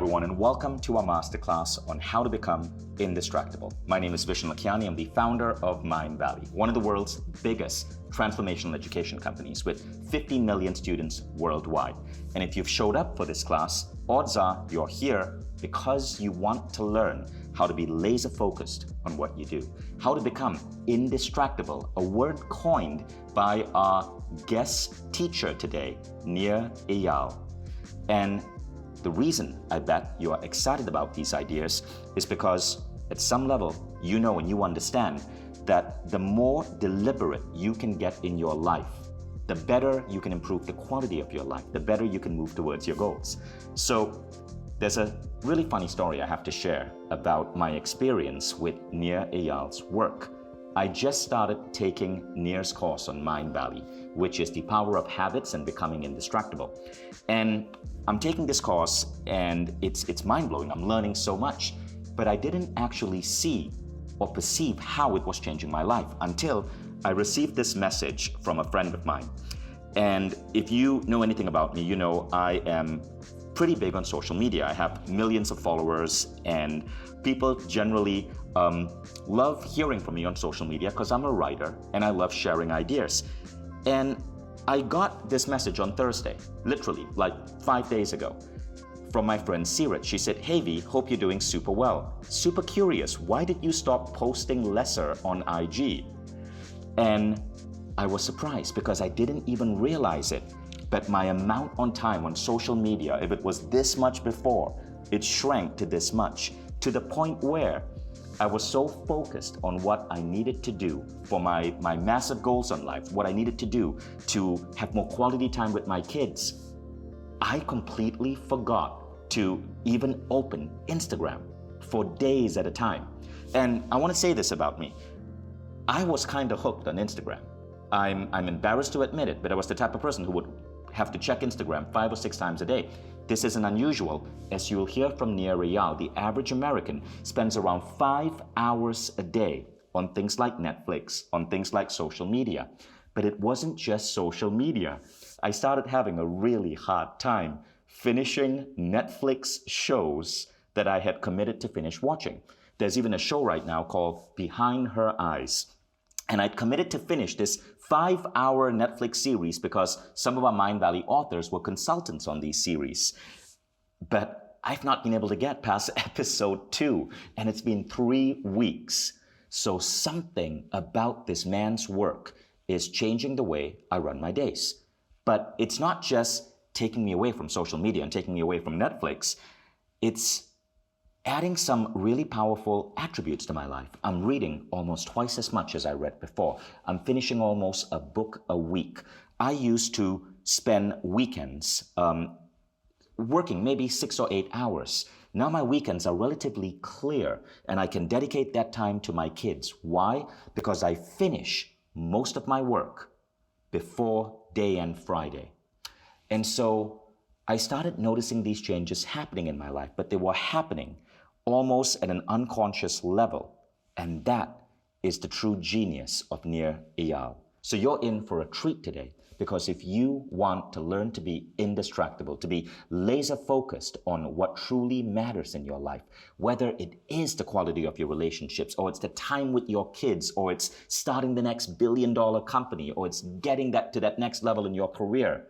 everyone, and welcome to our masterclass on how to become Indistractable. My name is Vishnu Lakiani. I'm the founder of Mindvalley, one of the world's biggest transformational education companies with 50 million students worldwide. And if you've showed up for this class, odds are you're here because you want to learn how to be laser focused on what you do, how to become indistractable, a word coined by our guest teacher today, Eyal. And the reason I bet you are excited about these ideas is because at some level, you know and you understand that the more deliberate you can get in your life, the better you can improve the quality of your life, the better you can move towards your goals. So there's a really funny story I have to share about my experience with Eyal's work. I just started taking Nir's course on Mindvalley, which is the power of habits and becoming indistractable. And I'm taking this course and it's mind-blowing. I'm learning so much, but I didn't actually see or perceive how it was changing my life until I received this message from a friend of mine. And if you know anything about me, you know I am pretty big on social media. I have millions of followers, and people generally love hearing from me on social media because I'm a writer and I love sharing ideas. And I got this message on Thursday, literally like 5 days ago, from my friend Sirit. She said, "Hey V, hope you're doing super well. Super curious, why did you stop posting lesser on IG?" And I was surprised because I didn't even realize it. But my amount on time on social media, if it was this much before, it shrank to this much, to the point where I was so focused on what I needed to do for my massive goals in life, what I needed to do to have more quality time with my kids, I completely forgot to even open Instagram for days at a time. And I want to say this about me. I was kind of hooked on Instagram. I'm embarrassed to admit it, but I was the type of person who would have to check Instagram 5 or 6 times a day. This isn't unusual. As you'll hear from Eyal, the average American spends around 5 hours a day on things like Netflix, on things like social media. But it wasn't just social media. I started having a really hard time finishing Netflix shows that I had committed to finish watching. There's even a show right now called Behind Her Eyes. And I'd committed to finish this 5-hour Netflix series because some of our Mindvalley authors were consultants on these series. But I've not been able to get past episode 2, and it's been 3 weeks. So something about this man's work is changing the way I run my days. But it's not just taking me away from social media and taking me away from Netflix. It's adding some really powerful attributes to my life. I'm reading almost twice as much as I read before. I'm finishing almost a book a week. I used to spend weekends working maybe 6 or 8 hours. Now my weekends are relatively clear and I can dedicate that time to my kids. Why? Because I finish most of my work before day and Friday. And so I started noticing these changes happening in my life, but they were happening almost at an unconscious level. And that is the true genius of Eyal. So you're in for a treat today, because if you want to learn to be indistractable, to be laser focused on what truly matters in your life, whether it is the quality of your relationships, or it's the time with your kids, or it's starting the next billion-dollar company, or it's getting that to that next level in your career.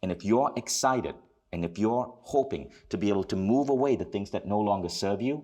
And if you're excited, and if you're hoping to be able to move away the things that no longer serve you,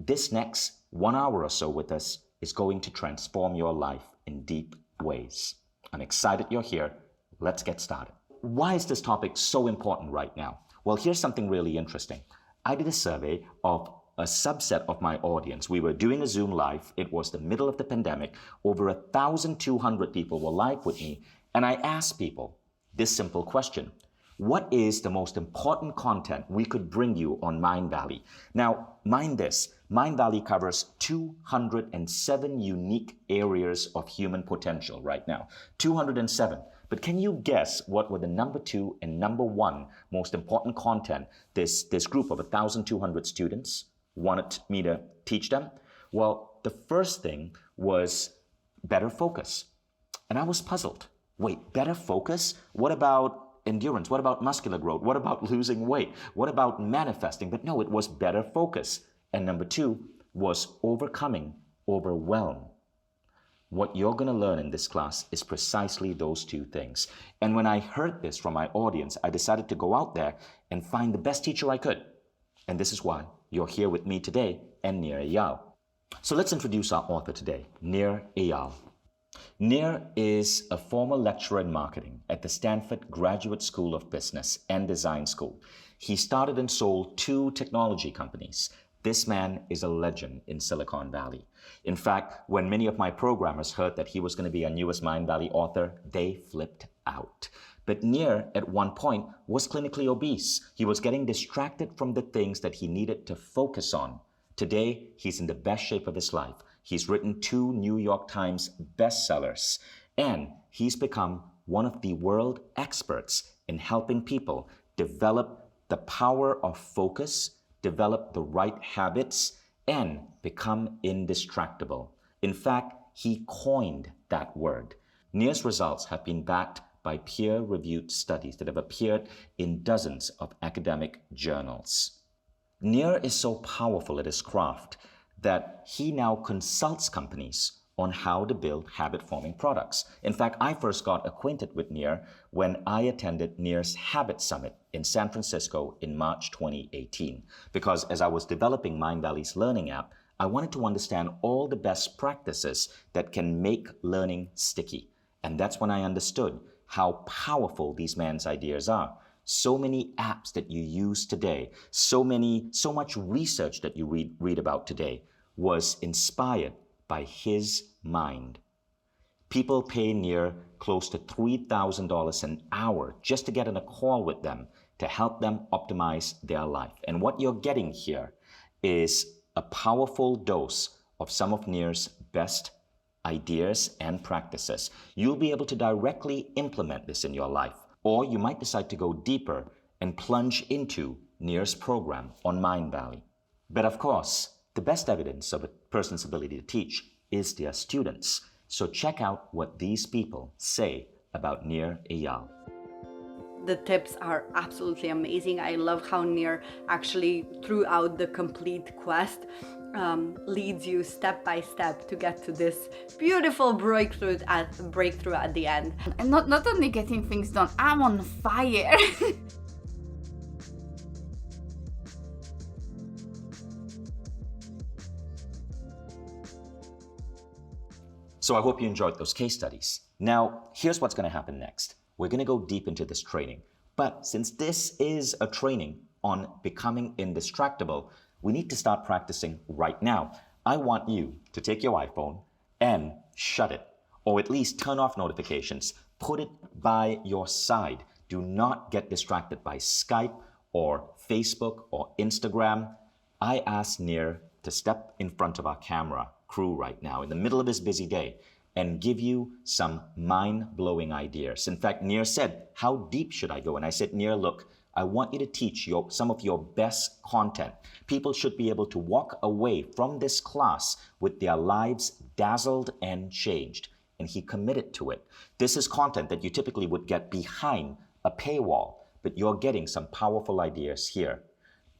this next 1 hour or so with us is going to transform your life in deep ways. I'm excited you're here. Let's get started. Why is this topic so important right now? Well, here's something really interesting. I did a survey of a subset of my audience. We were doing a Zoom live. It was the middle of the pandemic. Over 1,200 people were live with me. And I asked people this simple question: what is the most important content we could bring you on Mindvalley? Now, mind this, Mindvalley covers 207 unique areas of human potential right now. 207. But can you guess what were the number 2 and number 1 most important content this group of 1,200 students wanted me to teach them? Well, the first thing was better focus. And I was puzzled. Wait, better focus? What about endurance? What about muscular growth? What about losing weight? What about manifesting? But no, it was better focus. And number 2 was overcoming overwhelm. What you're going to learn in this class is precisely those 2 things. And when I heard this from my audience, I decided to go out there and find the best teacher I could. And this is why you're here with me today and Nir Eyal. So let's introduce our author today, Nir Eyal. Nir is a former lecturer in marketing at the Stanford Graduate School of Business and Design School. He started and sold 2 technology companies. This man is a legend in Silicon Valley. In fact, when many of my programmers heard that he was going to be our newest Mindvalley author, they flipped out. But Nir, at one point, was clinically obese. He was getting distracted from the things that he needed to focus on. Today, he's in the best shape of his life. He's written 2 New York Times bestsellers, and he's become one of the world experts in helping people develop the power of focus, develop the right habits, and become indistractable. In fact, he coined that word. Nir's results have been backed by peer-reviewed studies that have appeared in dozens of academic journals. Nir is so powerful at his craft that he now consults companies on how to build habit-forming products. In fact, I first got acquainted with Nir when I attended Nir's Habit Summit in San Francisco in March 2018. Because as I was developing Mindvalley's learning app, I wanted to understand all the best practices that can make learning sticky. And that's when I understood how powerful these man's ideas are. So many apps that you use today, so much research that you read about today was inspired by his mind. People pay Nir close to $3,000 an hour just to get on a call with them to help them optimize their life. And what you're getting here is a powerful dose of some of Nir's best ideas and practices. You'll be able to directly implement this in your life, or you might decide to go deeper and plunge into Nir's program on Mindvalley. But of course, the best evidence of a person's ability to teach is their students. So check out what these people say about Nir Eyal. The tips are absolutely amazing. I love how Nir actually, throughout the complete quest, leads you step by step to get to this beautiful breakthrough at the end. And not only getting things done, I'm on fire. So I hope you enjoyed those case studies. Now, here's what's going to happen next. We're going to go deep into this training. But since this is a training on becoming indistractable, we need to start practicing right now. I want you to take your iPhone and shut it, or at least turn off notifications. Put it by your side. Do not get distracted by Skype or Facebook or Instagram. I asked Nir to step in front of our camera crew right now in the middle of his busy day and give you some mind-blowing ideas. In fact, Nir said, how deep should I go? And I said, Nir, look, I want you to teach some of your best content. People should be able to walk away from this class with their lives dazzled and changed. And he committed to it. This is content that you typically would get behind a paywall, but you're getting some powerful ideas here.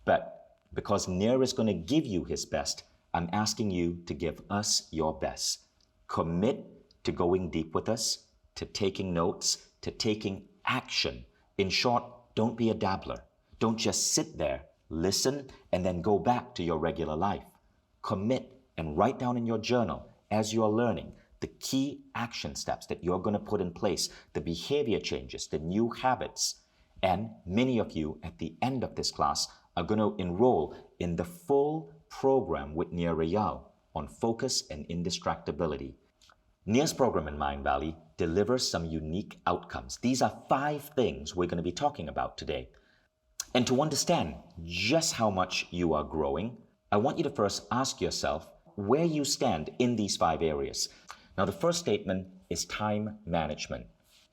But because Nir is going to give you his best, I'm asking you to give us your best. Commit to going deep with us, to taking notes, to taking action. In short, don't be a dabbler. Don't just sit there, listen, and then go back to your regular life. Commit and write down in your journal as you're learning the key action steps that you're going to put in place, the behavior changes, the new habits. And many of you at the end of this class are going to enroll in the full program with Nir Eyal on focus and indistractability. Nir's program in Mindvalley delivers some unique outcomes. These are 5 things we're going to be talking about today. And to understand just how much you are growing, I want you to first ask yourself where you stand in these 5 areas. Now, the first statement is time management.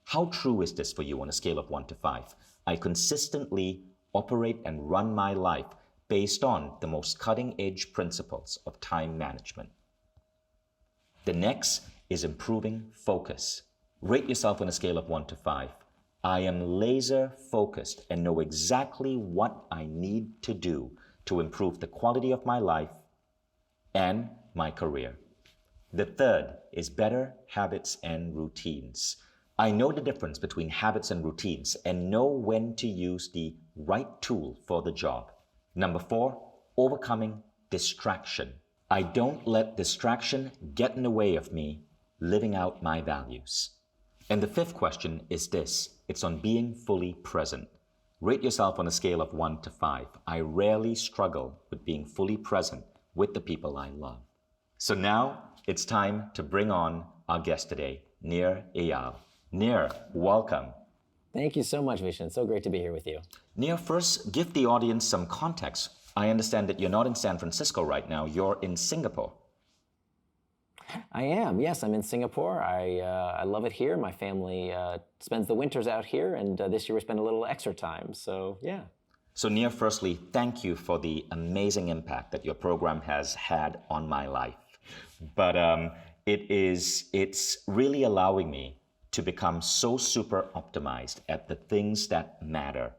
How true is this for you on a scale of 1 to 5? I consistently operate and run my life based on the most cutting-edge principles of time management. The next is improving focus. Rate yourself on a scale of 1 to 5. I am laser focused and know exactly what I need to do to improve the quality of my life and my career. The third is better habits and routines. I know the difference between habits and routines and know when to use the right tool for the job. Number 4, overcoming distraction. I don't let distraction get in the way of me living out my values. And the 5th question is this. It's on being fully present. Rate yourself on a scale of 1 to 5. I rarely struggle with being fully present with the people I love. So now it's time to bring on our guest today, Nir Eyal. Nir, welcome. Thank you so much, Vishen. So great to be here with you. Nir, first, give the audience some context. I understand that you're not in San Francisco right now. You're in Singapore. I am. Yes, I'm in Singapore. I love it here. My family spends the winters out here, and this year we spent a little extra time. So, yeah. So, Nir, firstly, thank you for the amazing impact that your program has had on my life. But it's really allowing me to become so super optimized at the things that matter.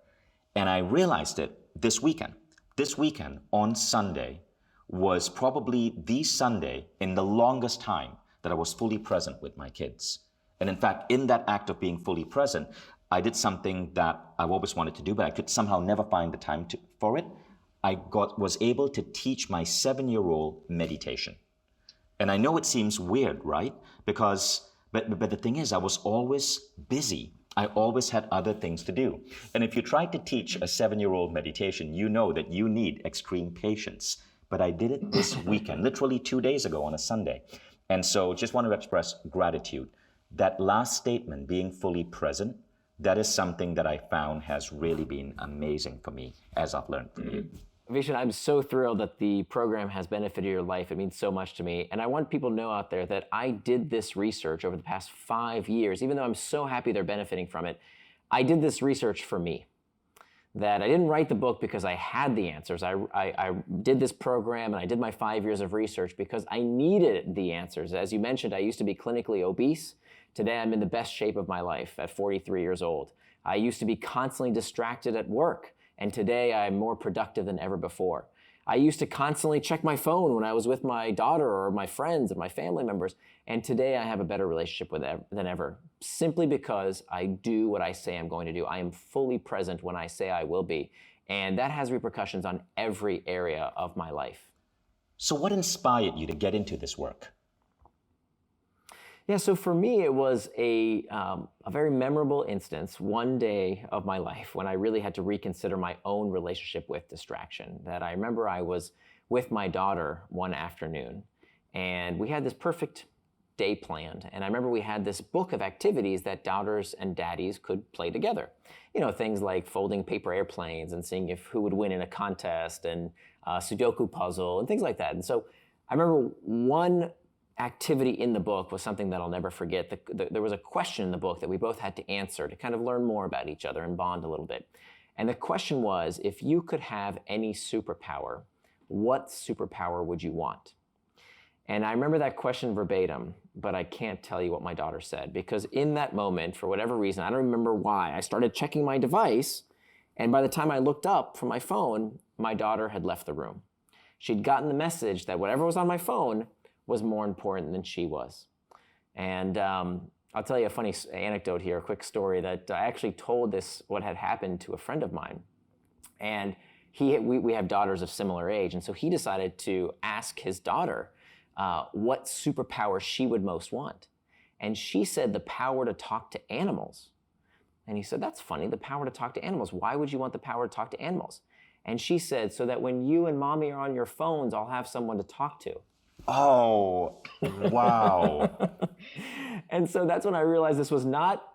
And I realized it this weekend. This weekend, on Sunday, was probably the Sunday in the longest time that I was fully present with my kids. And in fact, in that act of being fully present, I did something that I've always wanted to do, but I could somehow never find the time for it. I was able to teach my 7-year-old meditation. And I know it seems weird, right? But the thing is, I was always busy. I always had other things to do. And if you try to teach a 7-year-old meditation, you know that you need extreme patience. But I did it this weekend, literally 2 days ago on a Sunday. And so just want to express gratitude. That last statement, being fully present, that is something that I found has really been amazing for me as I've learned from you. Vishen, I'm so thrilled that the program has benefited your life. It means so much to me. And I want people to know out there that I did this research over the past 5 years. Even though I'm so happy they're benefiting from it, I did this research for me. That I didn't write the book because I had the answers. I did this program and I did my 5 years of research because I needed the answers. As you mentioned, I used to be clinically obese. Today, I'm in the best shape of my life at 43 years old. I used to be constantly distracted at work, and today I'm more productive than ever before. I used to constantly check my phone when I was with my daughter or my friends and my family members, and today I have a better relationship with than ever, simply because I do what I say I'm going to do. I am fully present when I say I will be, and that has repercussions on every area of my life. So what inspired you to get into this work? Yeah, so for me, it was a very memorable instance, one day of my life when I really had to reconsider my own relationship with distraction. That I remember I was with my daughter one afternoon, and we had this perfect day planned. And I remember we had this book of activities that daughters and daddies could play together. You know, things like folding paper airplanes and seeing who would win in a contest, and Sudoku puzzle and things like that. And so I remember one activity in the book was something that I'll never forget. There was a question in the book that we both had to answer to kind of learn more about each other and bond a little bit. And the question was, if you could have any superpower, what superpower would you want? And I remember that question verbatim, but I can't tell you what my daughter said, because in that moment, for whatever reason, I don't remember why, I started checking my device, and by the time I looked up from my phone, my daughter had left the room. She'd gotten the message that whatever was on my phone was more important than she was. And I'll tell you a funny anecdote here, a quick story that I actually told what had happened to a friend of mine. And we have daughters of similar age, and so he decided to ask his daughter what superpower she would most want. And she said the power to talk to animals. And he said, that's funny, the power to talk to animals. Why would you want the power to talk to animals? And she said, so that when you and mommy are on your phones, I'll have someone to talk to. Oh, wow. And so that's when I realized this was not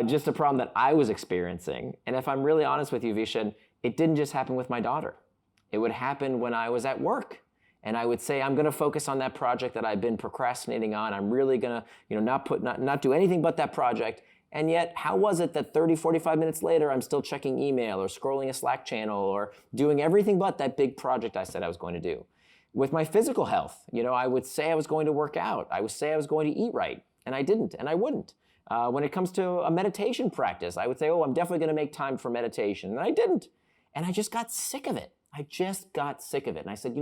just a problem that I was experiencing. And if I'm really honest with you, Vishen, it didn't just happen with my daughter. It would happen when I was at work. And I would say, I'm going to focus on that project that I've been procrastinating on. I'm really going to not do anything but that project. And yet, how was it that 30, 45 minutes later, I'm still checking email or scrolling a Slack channel or doing everything but that big project I said I was going to do? With my physical health, I would say I was going to work out. I would say I was going to eat right, and I didn't, and I wouldn't. When it comes to a meditation practice, I would say, oh, I'm definitely going to make time for meditation. And I didn't. And I just got sick of it. And I said,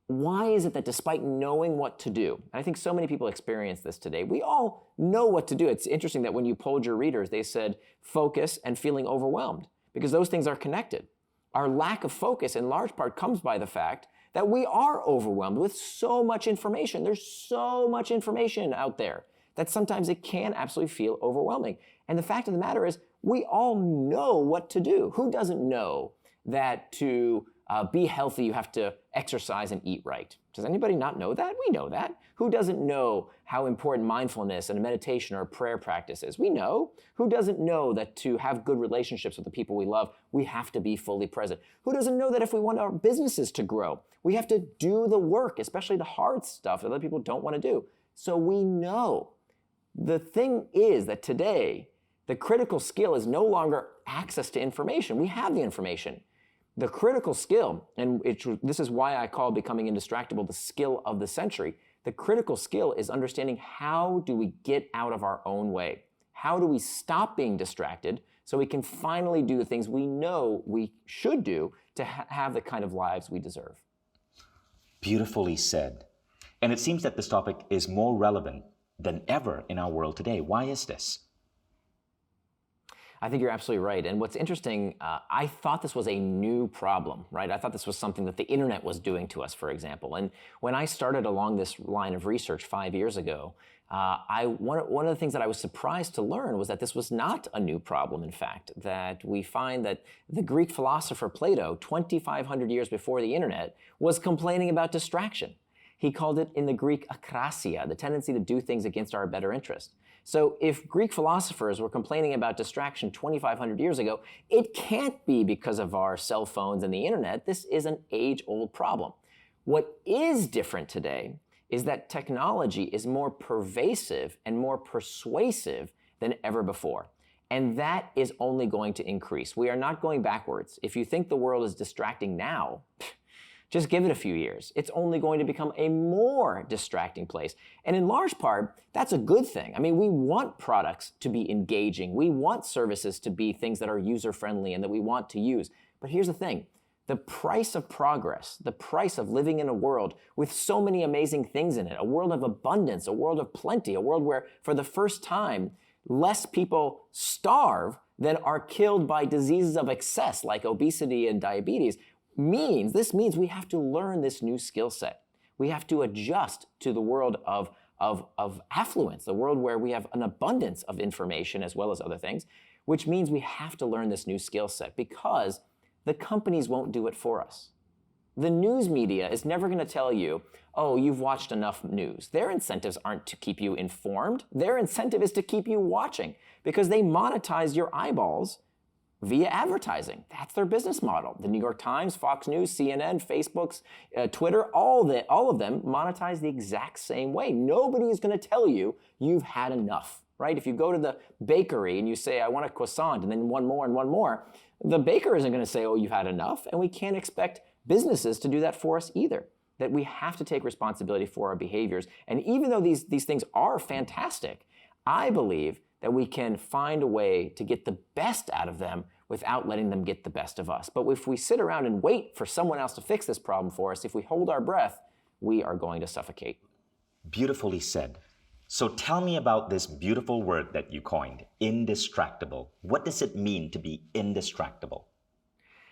why is it that despite knowing what to do, and I think so many people experience this today, we all know what to do. It's interesting that when you polled your readers, they said focus and feeling overwhelmed, because those things are connected. Our lack of focus in large part comes by the fact that we are overwhelmed with so much information. There's so much information out there that sometimes it can absolutely feel overwhelming. And the fact of the matter is, we all know what to do. Who doesn't know that to be healthy, you have to exercise and eat right? Does anybody not know that? We know that. Who doesn't know how important mindfulness and meditation or prayer practice is? We know. Who doesn't know that to have good relationships with the people we love, we have to be fully present? Who doesn't know that if we want our businesses to grow, we have to do the work, especially the hard stuff that other people don't want to do? So we know. The thing is that today, the critical skill is no longer access to information. We have the information. The critical skill, and this is why I call becoming indistractable the skill of the century. The critical skill is understanding, how do we get out of our own way? How do we stop being distracted so we can finally do the things we know we should do to have the kind of lives we deserve? Beautifully said. And it seems that this topic is more relevant than ever in our world today. Why is this? I think you're absolutely right. And what's interesting, I thought this was a new problem, right? I thought this was something that the internet was doing to us, for example. And when I started along this line of research 5 years ago, one of the things that I was surprised to learn was that this was not a new problem, in fact, that we find that the Greek philosopher Plato, 2,500 years before the internet, was complaining about distraction. He called it in the Greek akrasia, the tendency to do things against our better interest. So if Greek philosophers were complaining about distraction 2,500 years ago, it can't be because of our cell phones and the internet. This is an age-old problem. What is different today is that technology is more pervasive and more persuasive than ever before. And that is only going to increase. We are not going backwards. If you think the world is distracting now, just give it a few years. It's only going to become a more distracting place. And in large part, that's a good thing. I mean, we want products to be engaging. We want services to be things that are user-friendly and that we want to use. But here's the thing. The price of progress, the price of living in a world with so many amazing things in it, a world of abundance, a world of plenty, a world where, for the first time, less people starve than are killed by diseases of excess like obesity and diabetes, this means we have to learn this new skill set. We have to adjust to the world of affluence, the world where we have an abundance of information as well as other things, which means we have to learn this new skill set because the companies won't do it for us. The news media is never going to tell you, oh, you've watched enough news. Their incentives aren't to keep you informed. Their incentive is to keep you watching because they monetize your eyeballs via advertising. That's their business model. The New York Times, Fox News, CNN, Facebook's, Twitter, all of them monetize the exact same way. Nobody is going to tell you you've had enough, right? If you go to the bakery and you say, I want a croissant, and then one more, the baker isn't going to say, oh, you've had enough, and we can't expect businesses to do that for us either. That we have to take responsibility for our behaviors. And even though these things are fantastic, I believe that we can find a way to get the best out of them without letting them get the best of us. But if we sit around and wait for someone else to fix this problem for us, if we hold our breath, we are going to suffocate. Beautifully said. So tell me about this beautiful word that you coined, indistractable. What does it mean to be indistractable?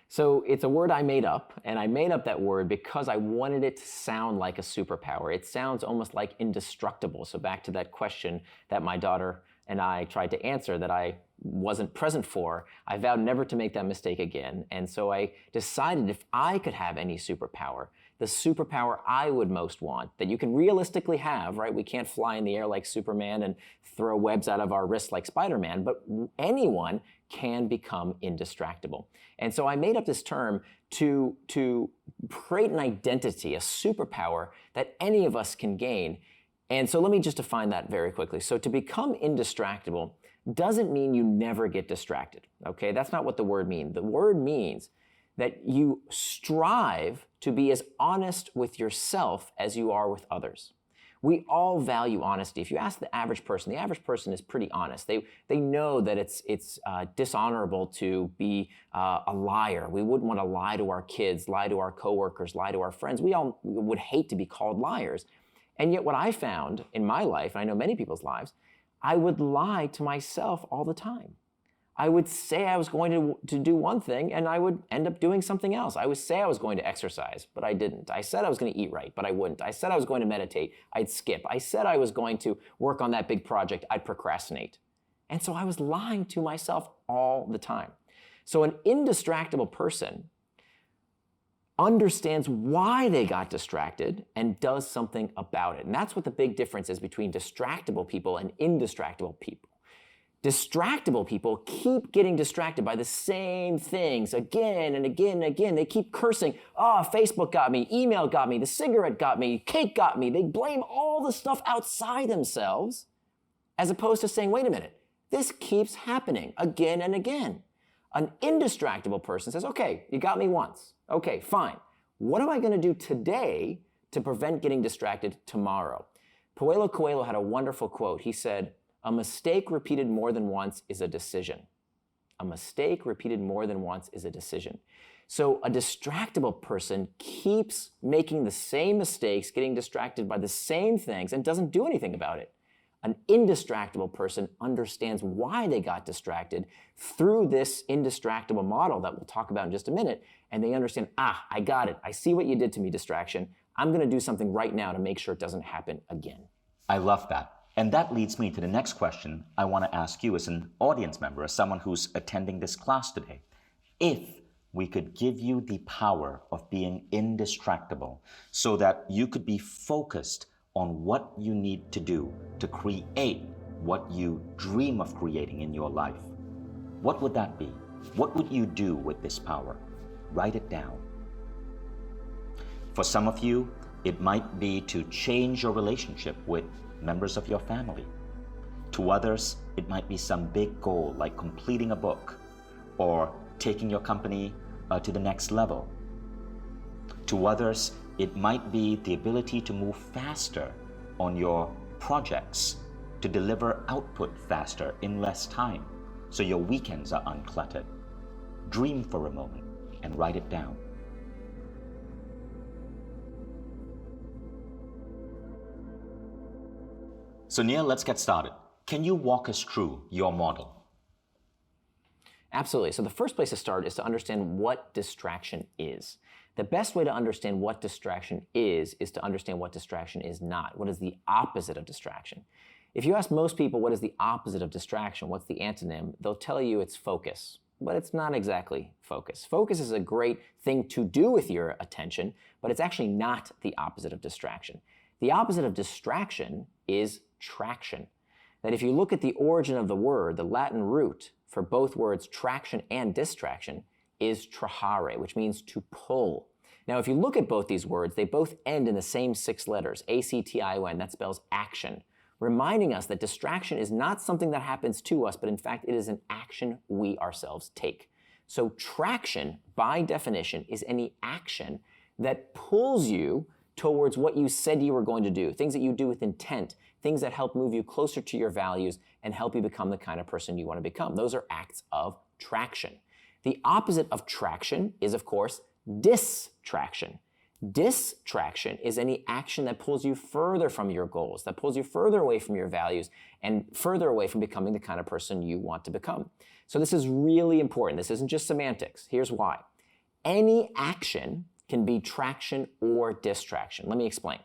So it's a word I made up, and I made up that word because I wanted it to sound like a superpower. It sounds almost like indestructible. So back to that question that my daughter and I tried to answer that I wasn't present for, I vowed never to make that mistake again. And so I decided if I could have any superpower, the superpower I would most want, that you can realistically have, right? We can't fly in the air like Superman and throw webs out of our wrists like Spider-Man, but anyone can become indistractable. And so I made up this term to create an identity, a superpower that any of us can gain. And so let me just define that very quickly. So to become indistractable doesn't mean you never get distracted, okay? That's not what the word means. The word means that you strive to be as honest with yourself as you are with others. We all value honesty. If you ask the average person is pretty honest. They know that it's dishonorable to be a liar. We wouldn't want to lie to our kids, lie to our coworkers, lie to our friends. We all would hate to be called liars. And yet what I found in my life, and I know many people's lives, I would lie to myself all the time. I would say I was going to do one thing and I would end up doing something else. I would say I was going to exercise, but I didn't. I said I was going to eat right, but I wouldn't. I said I was going to meditate, I'd skip. I said I was going to work on that big project, I'd procrastinate. And so I was lying to myself all the time. So an indistractable person understands why they got distracted and does something about it. And that's what the big difference is between distractible people and indistractable people. Distractible people keep getting distracted by the same things again and again and again. They keep cursing, Facebook got me, email got me, the cigarette got me, cake got me. They blame all the stuff outside themselves as opposed to saying, wait a minute, this keeps happening again and again. An indistractable person says, okay, you got me once. Okay, fine. What am I going to do today to prevent getting distracted tomorrow? Paulo Coelho had a wonderful quote. He said, a mistake repeated more than once is a decision. A mistake repeated more than once is a decision. So a distractible person keeps making the same mistakes, getting distracted by the same things, and doesn't do anything about it. An indistractable person understands why they got distracted through this indistractable model that we'll talk about in just a minute, and they understand, I got it. I see what you did to me, distraction. I'm going to do something right now to make sure it doesn't happen again. I love that. And that leads me to the next question I want to ask you as an audience member, as someone who's attending this class today. If we could give you the power of being indistractable so that you could be focused on what you need to do to create what you dream of creating in your life, what would that be? What would you do with this power? Write it down. For some of you, it might be to change your relationship with members of your family. To others, it might be some big goal like completing a book or taking your company to the next level. To others, it might be the ability to move faster on your projects, to deliver output faster in less time, so your weekends are uncluttered. Dream for a moment and write it down. So Neil, let's get started. Can you walk us through your model? Absolutely. So the first place to start is to understand what distraction is. The best way to understand what distraction is to understand what distraction is not. What is the opposite of distraction? If you ask most people what is the opposite of distraction, what's the antonym, they'll tell you it's focus. But it's not exactly focus. Focus is a great thing to do with your attention, but it's actually not the opposite of distraction. The opposite of distraction is traction. That if you look at the origin of the word, the Latin root for both words traction and distraction is trahare, which means to pull. Now, if you look at both these words, they both end in the same 6 letters, A-C-T-I-O-N, that spells action, reminding us that distraction is not something that happens to us, but in fact, it is an action we ourselves take. So traction, by definition, is any action that pulls you towards what you said you were going to do, things that you do with intent, things that help move you closer to your values and help you become the kind of person you want to become. Those are acts of traction. The opposite of traction is, of course, distraction. Distraction is any action that pulls you further from your goals, that pulls you further away from your values and further away from becoming the kind of person you want to become. So this is really important. This isn't just semantics. Here's why. Any action can be traction or distraction. Let me explain.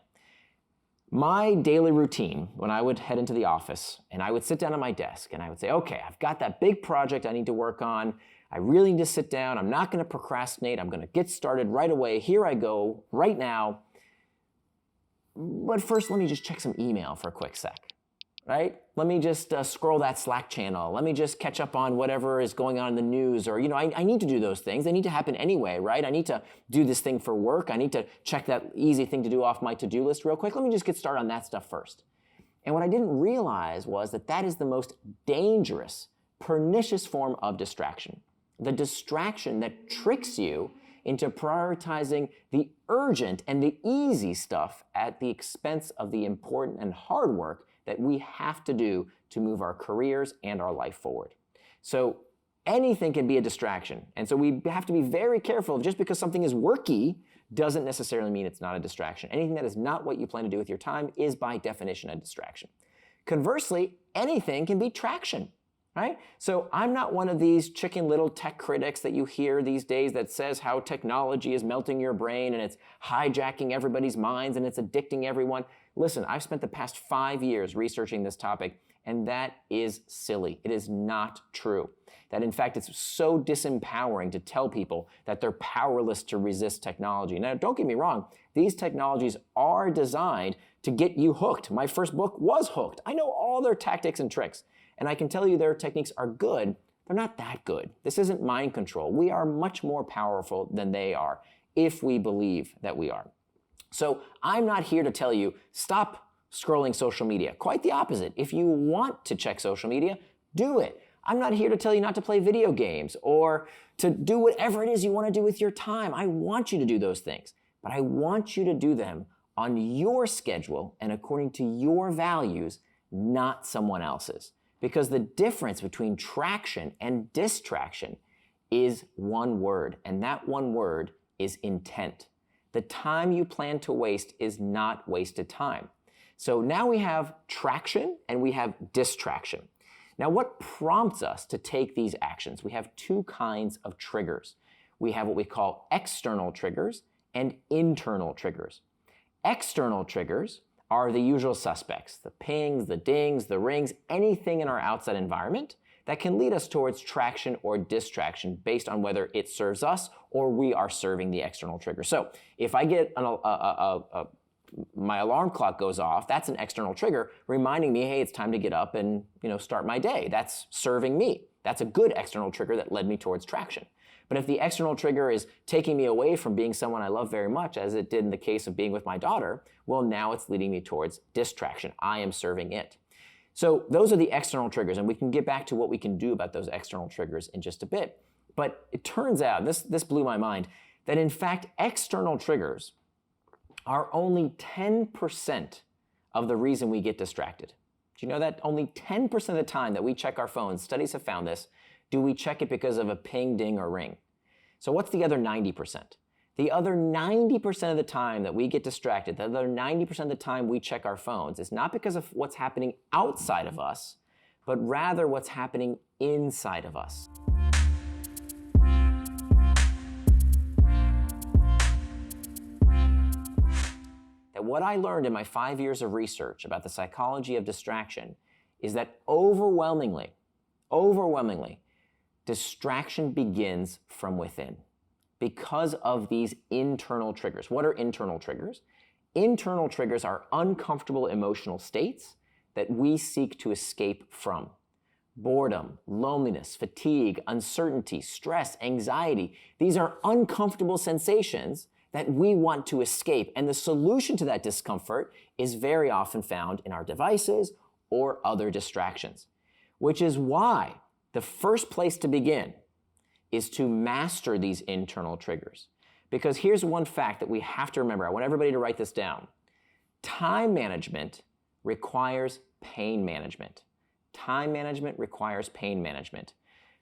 My daily routine, when I would head into the office and I would sit down at my desk and I would say, okay, I've got that big project I need to work on. I really need to sit down. I'm not going to procrastinate. I'm going to get started right away. Here I go, right now. But first, let me just check some email for a quick sec, right? Let me just scroll that Slack channel. Let me just catch up on whatever is going on in the news. Or, I need to do those things. They need to happen anyway, right? I need to do this thing for work. I need to check that easy thing to do off my to-do list real quick. Let me just get started on that stuff first. And what I didn't realize was that that is the most dangerous, pernicious form of distraction. The distraction that tricks you into prioritizing the urgent and the easy stuff at the expense of the important and hard work that we have to do to move our careers and our life forward. So anything can be a distraction. And so we have to be very careful. Just because something is worky doesn't necessarily mean it's not a distraction. Anything that is not what you plan to do with your time is by definition a distraction. Conversely, anything can be traction, right? So I'm not one of these Chicken Little tech critics that you hear these days that says how technology is melting your brain and it's hijacking everybody's minds and it's addicting everyone. Listen, I've spent the past 5 years researching this topic, and that is silly. It is not true. That in fact, it's so disempowering to tell people that they're powerless to resist technology. Now, don't get me wrong, these technologies are designed to get you hooked. My first book was hooked. I know all their tactics and tricks, and I can tell you their techniques are good. They're not that good. This isn't mind control. We are much more powerful than they are if we believe that we are. So I'm not here to tell you, stop scrolling social media. Quite the opposite. If you want to check social media, do it. I'm not here to tell you not to play video games or to do whatever it is you want to do with your time. I want you to do those things, but I want you to do them on your schedule and according to your values, not someone else's. Because the difference between traction and distraction is one word, and that one word is intent. The time you plan to waste is not wasted time. So now we have traction and we have distraction. Now, what prompts us to take these actions? We have two kinds of triggers. We have what we call external triggers and internal triggers. External triggers are the usual suspects, the pings, the dings, the rings, anything in our outside environment that can lead us towards traction or distraction based on whether it serves us or we are serving the external trigger. So if I get my alarm clock goes off, that's an external trigger reminding me, hey, it's time to get up and start my day. That's serving me. That's a good external trigger that led me towards traction. But if the external trigger is taking me away from being someone I love very much, as it did in the case of being with my daughter, well, now it's leading me towards distraction. I am serving it. So those are the external triggers, and we can get back to what we can do about those external triggers in just a bit. But it turns out, this blew my mind, that in fact, external triggers are only 10% of the reason we get distracted. Do you know that? Only 10% of the time that we check our phones, studies have found this, do we check it because of a ping, ding, or ring. So what's the other 90%? The other 90% of the time that we get distracted, the other 90% of the time we check our phones is not because of what's happening outside of us, but rather what's happening inside of us. That what I learned in my 5 years of research about the psychology of distraction is that overwhelmingly, distraction begins from within because of these internal triggers. What are internal triggers? Internal triggers are uncomfortable emotional states that we seek to escape from. Boredom, loneliness, fatigue, uncertainty, stress, anxiety. These are uncomfortable sensations that we want to escape. And the solution to that discomfort is very often found in our devices or other distractions, which is why the first place to begin is to master these internal triggers. Because here's one fact that we have to remember. I want everybody to write this down. Time management requires pain management. Time management requires pain management.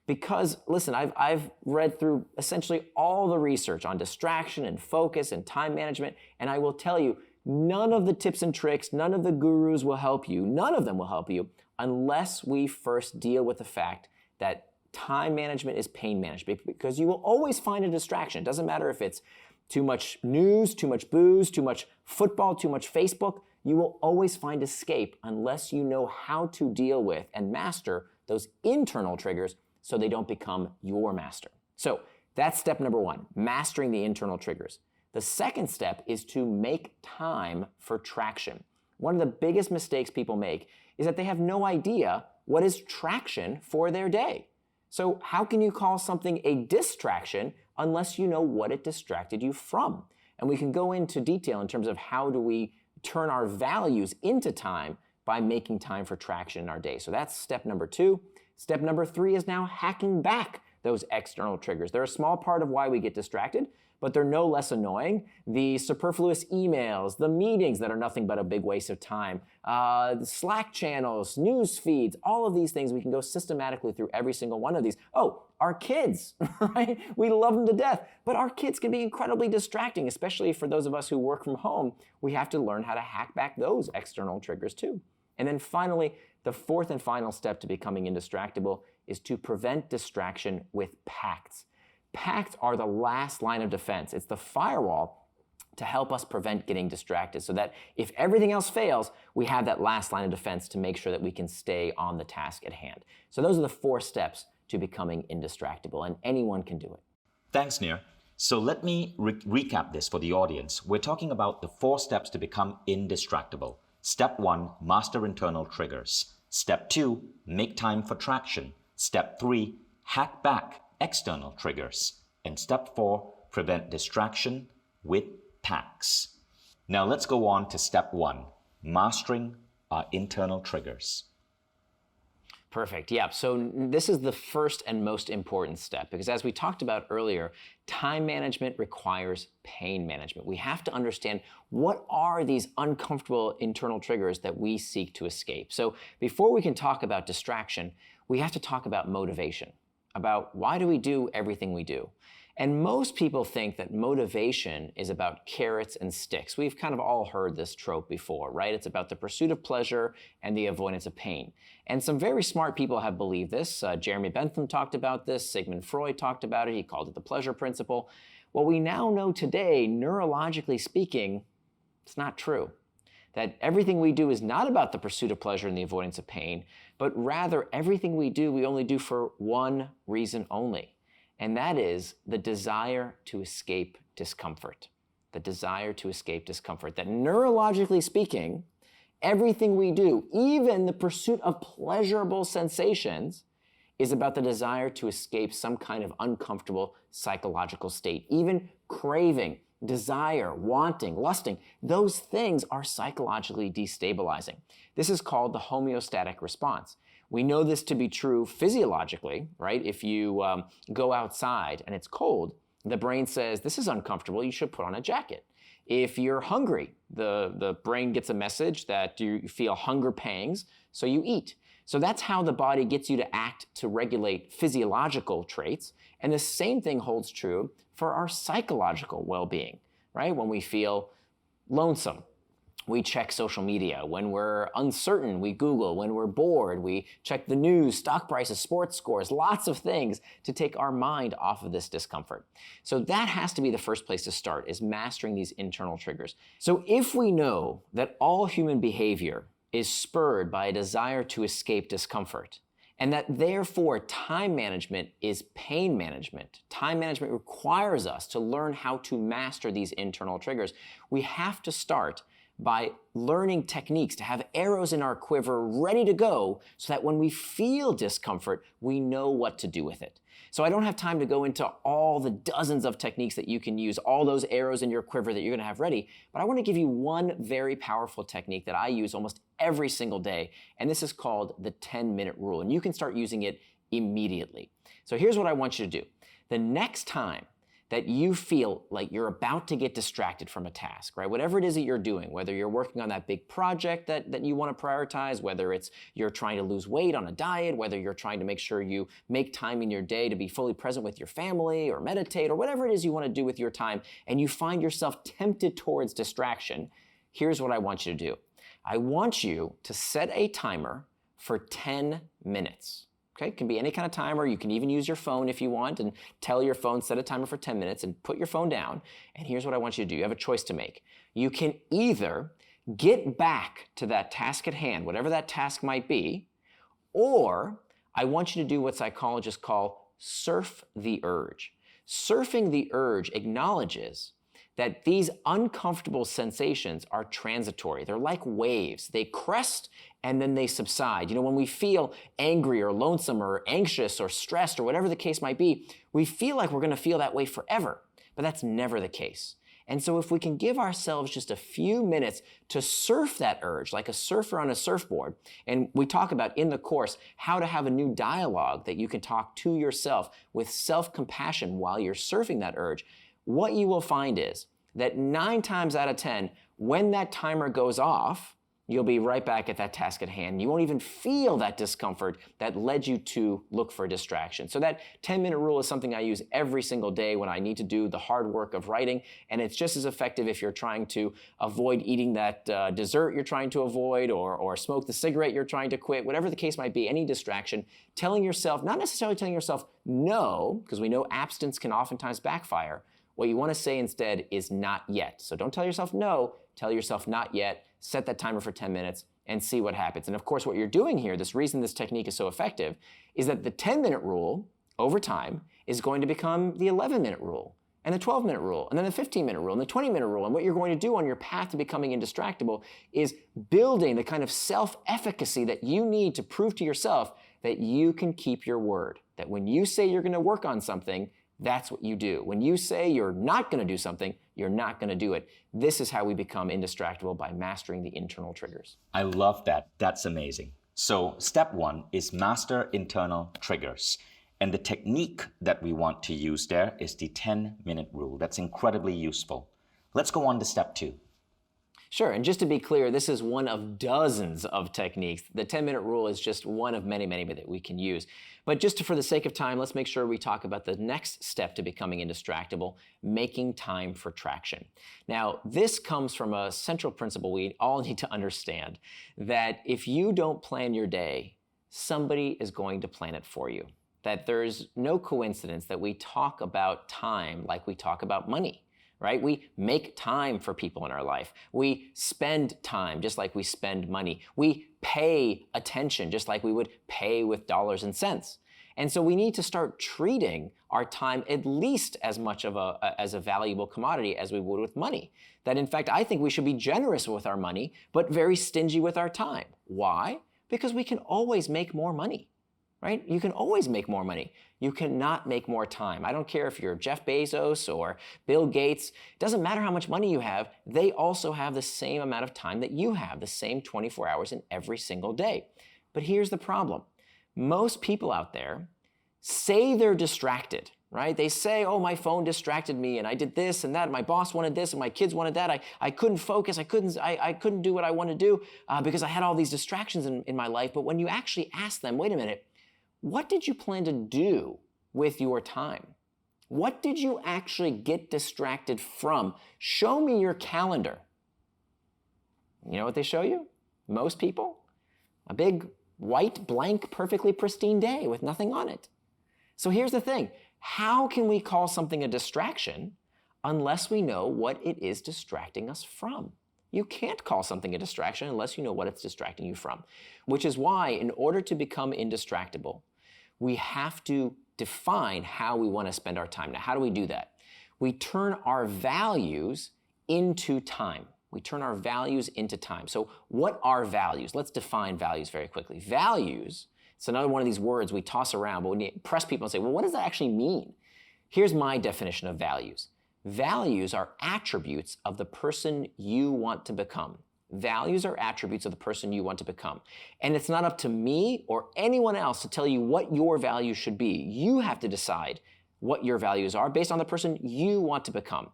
Because, listen, I've read through essentially all the research on distraction and focus and time management, and I will tell you, none of the tips and tricks, none of the gurus will help you, none of them will help you unless we first deal with the fact that time management is pain management, because you will always find a distraction. It doesn't matter if it's too much news, too much booze, too much football, too much Facebook. You will always find escape unless you know how to deal with and master those internal triggers so they don't become your master. So that's step number one, mastering the internal triggers. The second step is to make time for traction. One of the biggest mistakes people make is that they have no idea what is traction for their day. So how can you call something a distraction unless you know what it distracted you from? And we can go into detail in terms of how do we turn our values into time by making time for traction in our day. So that's step number two. Step number three is now hacking back those external triggers. They're a small part of why we get distracted, but they're no less annoying. The superfluous emails, the meetings that are nothing but a big waste of time, the Slack channels, news feeds, all of these things, we can go systematically through every single one of these. Oh, our kids, right? We love them to death, but our kids can be incredibly distracting, especially for those of us who work from home. We have to learn how to hack back those external triggers too. And then finally, the fourth and final step to becoming indistractable is to prevent distraction with pacts. Pacts are the last line of defense. It's the firewall to help us prevent getting distracted so that if everything else fails, we have that last line of defense to make sure that we can stay on the task at hand. So those are the 4 steps to becoming indistractable, and anyone can do it. Thanks, Nir. So let me recap this for the audience. We're talking about the 4 steps to become indistractable. Step 1, master internal triggers. Step 2, make time for traction. Step 3, hack back external triggers. And step 4, prevent distraction with pacts. Now let's go on to step 1, mastering our internal triggers. Perfect. Yeah. So this is the first and most important step because as we talked about earlier, time management requires pain management. We have to understand what are these uncomfortable internal triggers that we seek to escape. So before we can talk about distraction, we have to talk about motivation, about why do we do everything we do. And most people think that motivation is about carrots and sticks. We've kind of all heard this trope before, right? It's about the pursuit of pleasure and the avoidance of pain. And some very smart people have believed this. Jeremy Bentham talked about this. Sigmund Freud talked about it. He called it the pleasure principle. Well, we now know today, neurologically speaking, it's not true. That everything we do is not about the pursuit of pleasure and the avoidance of pain, but rather everything we do, we only do for one reason only. And that is the desire to escape discomfort. The desire to escape discomfort. That neurologically speaking, everything we do, even the pursuit of pleasurable sensations, is about the desire to escape some kind of uncomfortable psychological state. Even craving, desire, wanting, lusting, those things are psychologically destabilizing. This is called the homeostatic response. We know this to be true physiologically, right? If you go outside and it's cold, the brain says, this is uncomfortable, you should put on a jacket. If you're hungry, the brain gets a message that you feel hunger pangs, so you eat. So that's how the body gets you to act to regulate physiological traits. And the same thing holds true for our psychological well-being, right? When we feel lonesome, we check social media. When we're uncertain, we Google. When we're bored, we check the news, stock prices, sports scores, lots of things to take our mind off of this discomfort. So that has to be the first place to start, is mastering these internal triggers. So if we know that all human behavior is spurred by a desire to escape discomfort, and that therefore time management is pain management. Time management requires us to learn how to master these internal triggers. We have to start by learning techniques to have arrows in our quiver ready to go so that when we feel discomfort, we know what to do with it. So I don't have time to go into all the dozens of techniques that you can use, all those arrows in your quiver that you're gonna have ready, but I wanna give you one very powerful technique that I use almost every single day, and this is called the 10-minute rule, and you can start using it immediately. So here's what I want you to do. The next time that you feel like you're about to get distracted from a task, right? Whatever it is that you're doing, whether you're working on that big project that you want to prioritize, whether it's you're trying to lose weight on a diet, whether you're trying to make sure you make time in your day to be fully present with your family or meditate or whatever it is you want to do with your time, and you find yourself tempted towards distraction, here's what I want you to do. I want you to set a timer for 10 minutes. Okay, it can be any kind of timer. You can even use your phone if you want and tell your phone, set a timer for 10 minutes and put your phone down. And here's what I want you to do. You have a choice to make. You can either get back to that task at hand, whatever that task might be, or I want you to do what psychologists call surf the urge. Surfing the urge acknowledges that these uncomfortable sensations are transitory. They're like waves. They crest and then they subside. You know, when we feel angry or lonesome or anxious or stressed or whatever the case might be, we feel like we're gonna feel that way forever, but that's never the case. And so if we can give ourselves just a few minutes to surf that urge, like a surfer on a surfboard, and we talk about in the course how to have a new dialogue that you can talk to yourself with self-compassion while you're surfing that urge, what you will find is that 9 times out of 10, when that timer goes off, you'll be right back at that task at hand. You won't even feel that discomfort that led you to look for a distraction. So that 10-minute rule is something I use every single day when I need to do the hard work of writing, and it's just as effective if you're trying to avoid eating that dessert you're trying to avoid, or smoke the cigarette you're trying to quit, whatever the case might be, any distraction. Telling yourself, not necessarily telling yourself no, because we know abstinence can oftentimes backfire. What you want to say instead is not yet. So don't tell yourself no, tell yourself not yet. Set that timer for 10 minutes and see what happens. And of course, what you're doing here, this reason this technique is so effective, is that the 10-minute rule over time is going to become the 11-minute rule, and the 12-minute rule, and then the 15-minute rule, and the 20-minute rule. And what you're going to do on your path to becoming indistractable is building the kind of self-efficacy that you need to prove to yourself that you can keep your word. That when you say you're going to work on something, that's what you do. When you say you're not going to do something, you're not going to do it. This is how we become indistractable, by mastering the internal triggers. I love that. That's amazing. So step 1 is master internal triggers. And the technique that we want to use there is the 10-minute rule. That's incredibly useful. Let's go on to step 2. Sure, and just to be clear, this is one of dozens of techniques. The 10-minute rule is just one of many, many that we can use. But just for the sake of time, let's make sure we talk about the next step to becoming indistractable, making time for traction. Now, this comes from a central principle we all need to understand, that if you don't plan your day, somebody is going to plan it for you. That there's no coincidence that we talk about time like we talk about money. Right? We make time for people in our life. We spend time just like we spend money. We pay attention just like we would pay with dollars and cents. And so we need to start treating our time at least as much of as a valuable commodity as we would with money. That in fact, I think we should be generous with our money, but very stingy with our time. Why? Because we can always make more money. Right? You can always make more money. You cannot make more time. I don't care if you're Jeff Bezos or Bill Gates. It doesn't matter how much money you have. They also have the same amount of time that you have, the same 24 hours in every single day. But here's the problem. Most people out there say they're distracted, right? They say, oh, my phone distracted me and I did this and that. And my boss wanted this and my kids wanted that. I couldn't focus. I couldn't do what I want to do because I had all these distractions in my life. But when you actually ask them, wait a minute, what did you plan to do with your time? What did you actually get distracted from? Show me your calendar. You know what they show you? Most people? A big, white, blank, perfectly pristine day with nothing on it. So here's the thing. How can we call something a distraction unless we know what it is distracting us from? You can't call something a distraction unless you know what it's distracting you from. Which is why, in order to become indistractable, we have to define how we want to spend our time. Now, how do we do that? We turn our values into time. We turn our values into time. So what are values? Let's define values very quickly. Values, it's another one of these words we toss around, but when you press people and say, well, what does that actually mean? Here's my definition of values. Values are attributes of the person you want to become. Values are attributes of the person you want to become. And it's not up to me or anyone else to tell you what your values should be. You have to decide what your values are based on the person you want to become.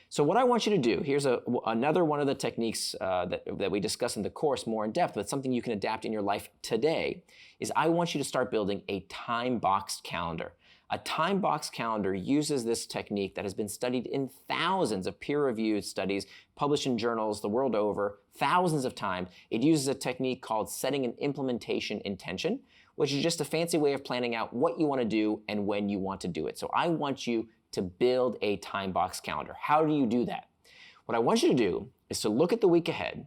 So what I want you to do, here's another one of the techniques that we discuss in the course more in depth, but something you can adapt in your life today, is I want you to start building a time-boxed calendar. A time-boxed calendar uses this technique that has been studied in thousands of peer-reviewed studies published in journals the world over, thousands of times. It uses a technique called setting an implementation intention, which is just a fancy way of planning out what you want to do and when you want to do it. So I want you to build a time-boxed calendar. How do you do that? What I want you to do is to look at the week ahead,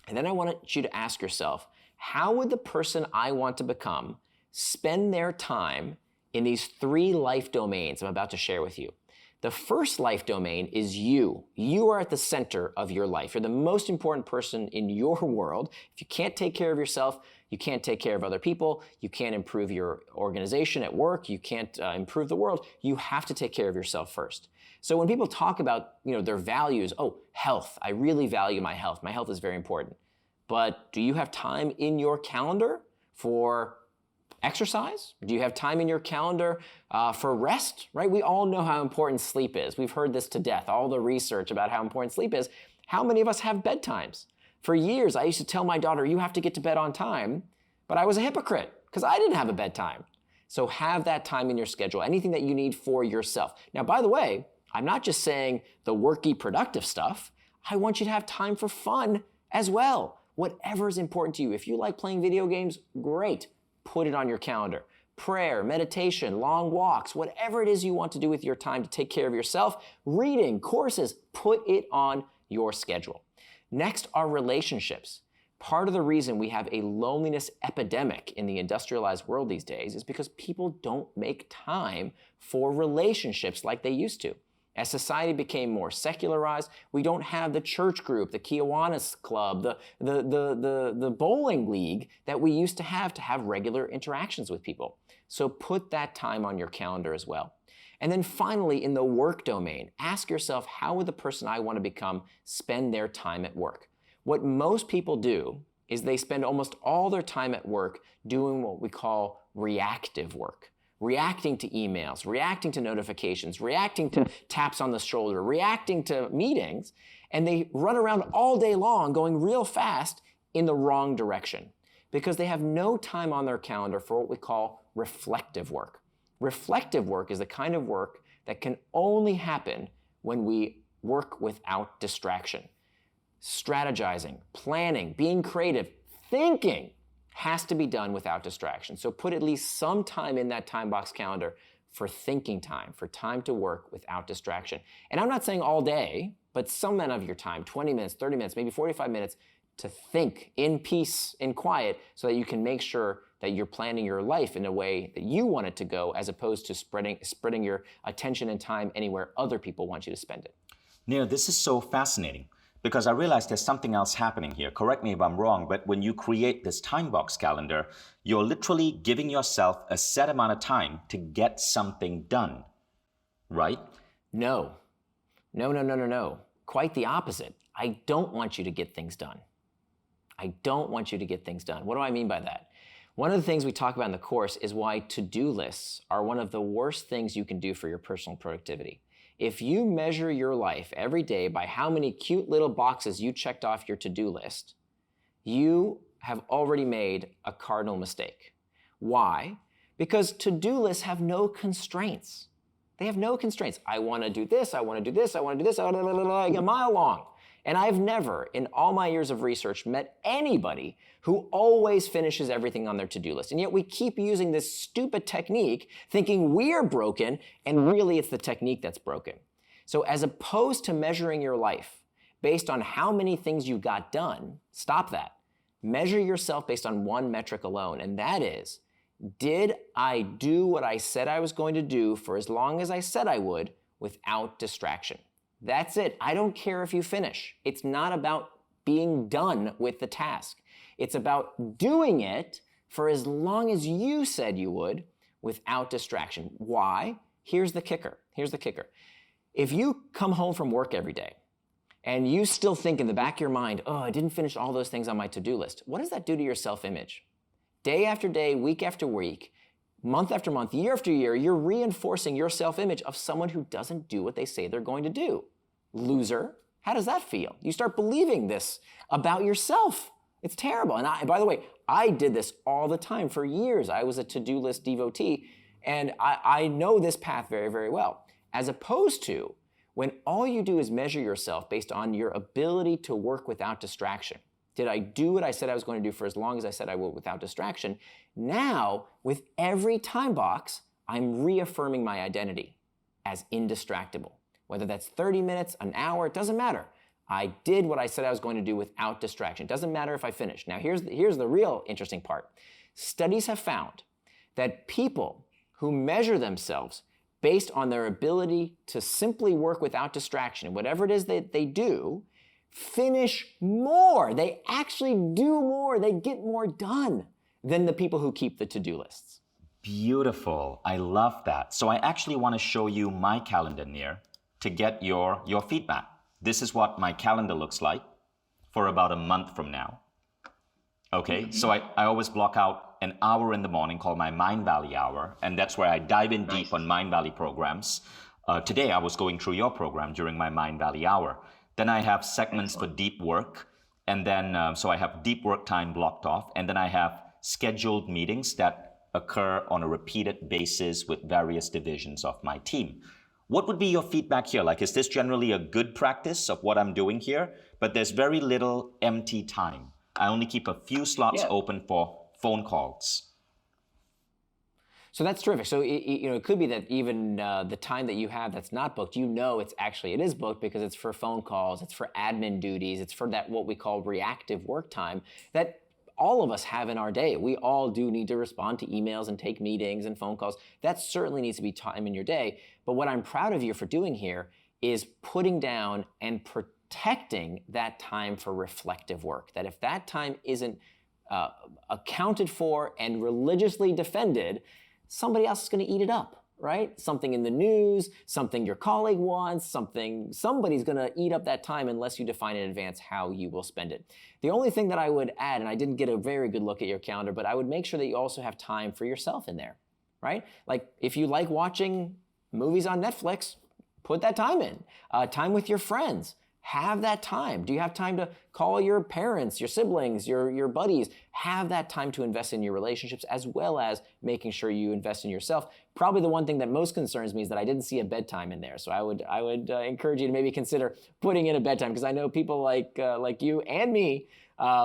and then I want you to ask yourself, how would the person I want to become spend their time in these 3 life domains I'm about to share with you? The first life domain is you. You are at the center of your life. You're the most important person in your world. If you can't take care of yourself, you can't take care of other people, you can't improve your organization at work, you can't improve the world. You have to take care of yourself first. So when people talk about their values, oh, health, I really value my health. My health is very important. But do you have time in your calendar for Exercise? Do you have time in your calendar for rest, right? We all know how important sleep is. We've heard this to death, all the research about how important sleep is. How many of us have bedtimes? For years, I used to tell my daughter, you have to get to bed on time, but I was a hypocrite because I didn't have a bedtime. So have that time in your schedule, anything that you need for yourself. Now, by the way, I'm not just saying the worky, productive stuff. I want you to have time for fun as well. Whatever is important to you. If you like playing video games, great. Put it on your calendar. Prayer, meditation, long walks, whatever it is you want to do with your time to take care of yourself, reading, courses, put it on your schedule. Next are relationships. Part of the reason we have a loneliness epidemic in the industrialized world these days is because people don't make time for relationships like they used to. As society became more secularized, we don't have the church group, the Kiwanis Club, the bowling league that we used to have regular interactions with people. So put that time on your calendar as well. And then finally, in the work domain, ask yourself, how would the person I want to become spend their time at work? What most people do is they spend almost all their time at work doing what we call reactive work. Reacting to emails, reacting to notifications, reacting to taps on the shoulder, reacting to meetings, and they run around all day long going real fast in the wrong direction because they have no time on their calendar for what we call reflective work. Reflective work is the kind of work that can only happen when we work without distraction. Strategizing, planning, being creative, thinking has to be done without distraction. So put at least some time in that time box calendar for thinking time, for time to work without distraction. And I'm not saying all day, but some amount of your time, 20 minutes, 30 minutes, maybe 45 minutes, to think in peace, in quiet, so that you can make sure that you're planning your life in a way that you want it to go, as opposed to spreading your attention and time anywhere other people want you to spend it. Nir, this is so fascinating, because I realize there's something else happening here. Correct me if I'm wrong, but when you create this time box calendar, you're literally giving yourself a set amount of time to get something done, right? No. Quite the opposite. I don't want you to get things done. I don't want you to get things done. What do I mean by that? One of the things we talk about in the course is why to-do lists are one of the worst things you can do for your personal productivity. If you measure your life every day by how many cute little boxes you checked off your to-do list, you have already made a cardinal mistake. Why? Because to-do lists have no constraints. They have no constraints. I want to do this, I want to do this, I want to do this, a mile long. And I've never, in all my years of research, met anybody who always finishes everything on their to-do list. And yet we keep using this stupid technique thinking we're broken, and really it's the technique that's broken. So as opposed to measuring your life based on how many things you got done, stop that. Measure yourself based on one metric alone, and that is, did I do what I said I was going to do for as long as I said I would without distraction? That's it. I don't care if you finish. It's not about being done with the task. It's about doing it for as long as you said you would without distraction. Why? Here's the kicker. If you come home from work every day and you still think in the back of your mind, oh, I didn't finish all those things on my to-do list, what does that do to your self-image? Day after day, week after week, month after month, year after year, you're reinforcing your self-image of someone who doesn't do what they say they're going to do. Loser. How does that feel? You start believing this about yourself. It's terrible. And by the way, I did this all the time for years. I was a to-do list devotee, and I know this path very, very well. As opposed to when all you do is measure yourself based on your ability to work without distraction. Did I do what I said I was going to do for as long as I said I would without distraction? Now, with every time box, I'm reaffirming my identity as indistractable. Whether that's 30 minutes, an hour, it doesn't matter. I did what I said I was going to do without distraction. It doesn't matter if I finish. Now, here's the real interesting part. Studies have found that people who measure themselves based on their ability to simply work without distraction, whatever it is that they do, finish more. They actually do more. They get more done than the people who keep the to-do lists. Beautiful. I love that. So I actually want to show you my calendar, Nir, to get your feedback. This is what my calendar looks like for about a month from now. Okay, so I always block out an hour in the morning called my Mindvalley hour, and that's where I dive in deep on Mindvalley programs. Today, I was going through your program during my Mindvalley hour. Then I have segments for deep work, and then so I have deep work time blocked off, and then I have scheduled meetings that occur on a repeated basis with various divisions of my team. What would be your feedback here? Like, is this generally a good practice of what I'm doing here? But there's very little empty time. I only keep a few slots open for phone calls. So that's terrific. So it could be that even the time that you have that's not booked, it is booked because it's for phone calls, it's for admin duties, it's for that what we call reactive work time that all of us have in our day. We all do need to respond to emails and take meetings and phone calls. That certainly needs to be time in your day. But what I'm proud of you for doing here is putting down and protecting that time for reflective work. That if that time isn't accounted for and religiously defended, somebody else is going to eat it up. Right? Something in the news, something your colleague wants, somebody's going to eat up that time unless you define in advance how you will spend it. The only thing that I would add, and I didn't get a very good look at your calendar, but I would make sure that you also have time for yourself in there, right? Like if you like watching movies on Netflix, put that time in. Time with your friends. Have that time. Do you have time to call your parents, your siblings, your buddies? Have that time to invest in your relationships as well as making sure you invest in yourself. Probably the one thing that most concerns me is that I didn't see a bedtime in there. So I would encourage you to maybe consider putting in a bedtime because I know people like you and me,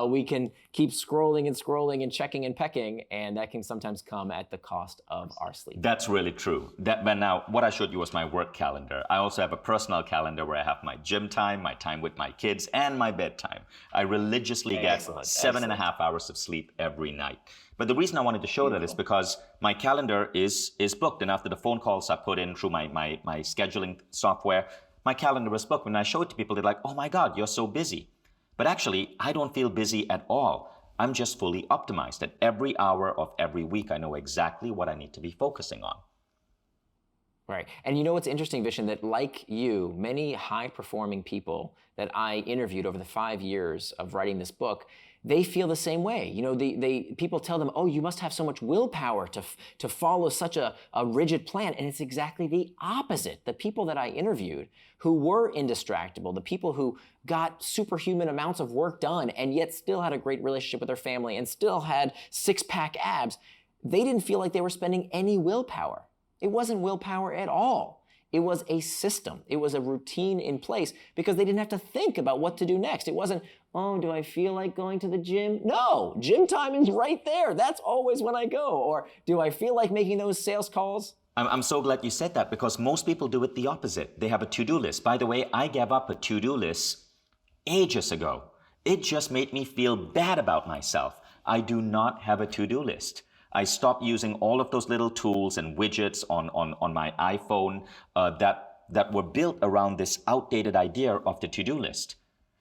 we can keep scrolling and checking and pecking, and that can sometimes come at the cost of our sleep. That's really true. But now, what I showed you was my work calendar. I also have a personal calendar where I have my gym time, my time with my kids, and my bedtime. I religiously get 7.5 hours of sleep every night. But the reason I wanted to show that is because my calendar is booked, and after the phone calls I put in through my scheduling software, my calendar is booked. When I show it to people, they're like, "Oh my God, you're so busy." But actually, I don't feel busy at all. I'm just fully optimized. At every hour of every week, I know exactly what I need to be focusing on. Right. And you know what's interesting, Vishen, that like you, many high-performing people that I interviewed over the 5 years of writing this book, they feel the same way. You know, people tell them, "Oh, you must have so much willpower to follow such a rigid plan." And it's exactly the opposite. The people that I interviewed who were indistractable, the people who got superhuman amounts of work done and yet still had a great relationship with their family and still had six-pack abs, they didn't feel like they were spending any willpower. It wasn't willpower at all. It was a system. It was a routine in place because they didn't have to think about what to do next. It wasn't, "Oh, do I feel like going to the gym?" No, gym time is right there. That's always when I go. Or do I feel like making those sales calls? I'm so glad you said that because most people do it the opposite. They have a to-do list. By the way, I gave up a to-do list ages ago. It just made me feel bad about myself. I do not have a to-do list. I stopped using all of those little tools and widgets on my iPhone that were built around this outdated idea of the to-do list.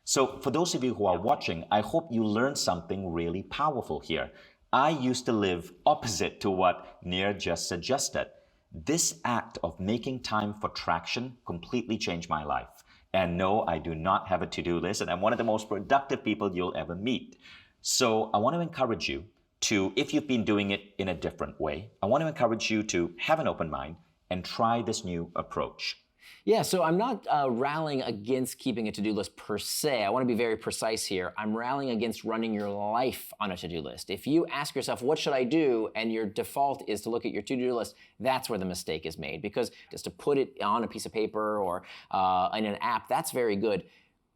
So for those of you who are watching, I hope you learned something really powerful here. I used to live opposite to what Nir just suggested. This act of making time for traction completely changed my life. And no, I do not have a to-do list, and I'm one of the most productive people you'll ever meet. So I want to encourage you to, if you've been doing it in a different way, I want to encourage you to have an open mind and try this new approach. Yeah, so I'm not rallying against keeping a to-do list per se. I want to be very precise here. I'm rallying against running your life on a to-do list. If you ask yourself, what should I do? And your default is to look at your to-do list, that's where the mistake is made. Because just to put it on a piece of paper or in an app, that's very good.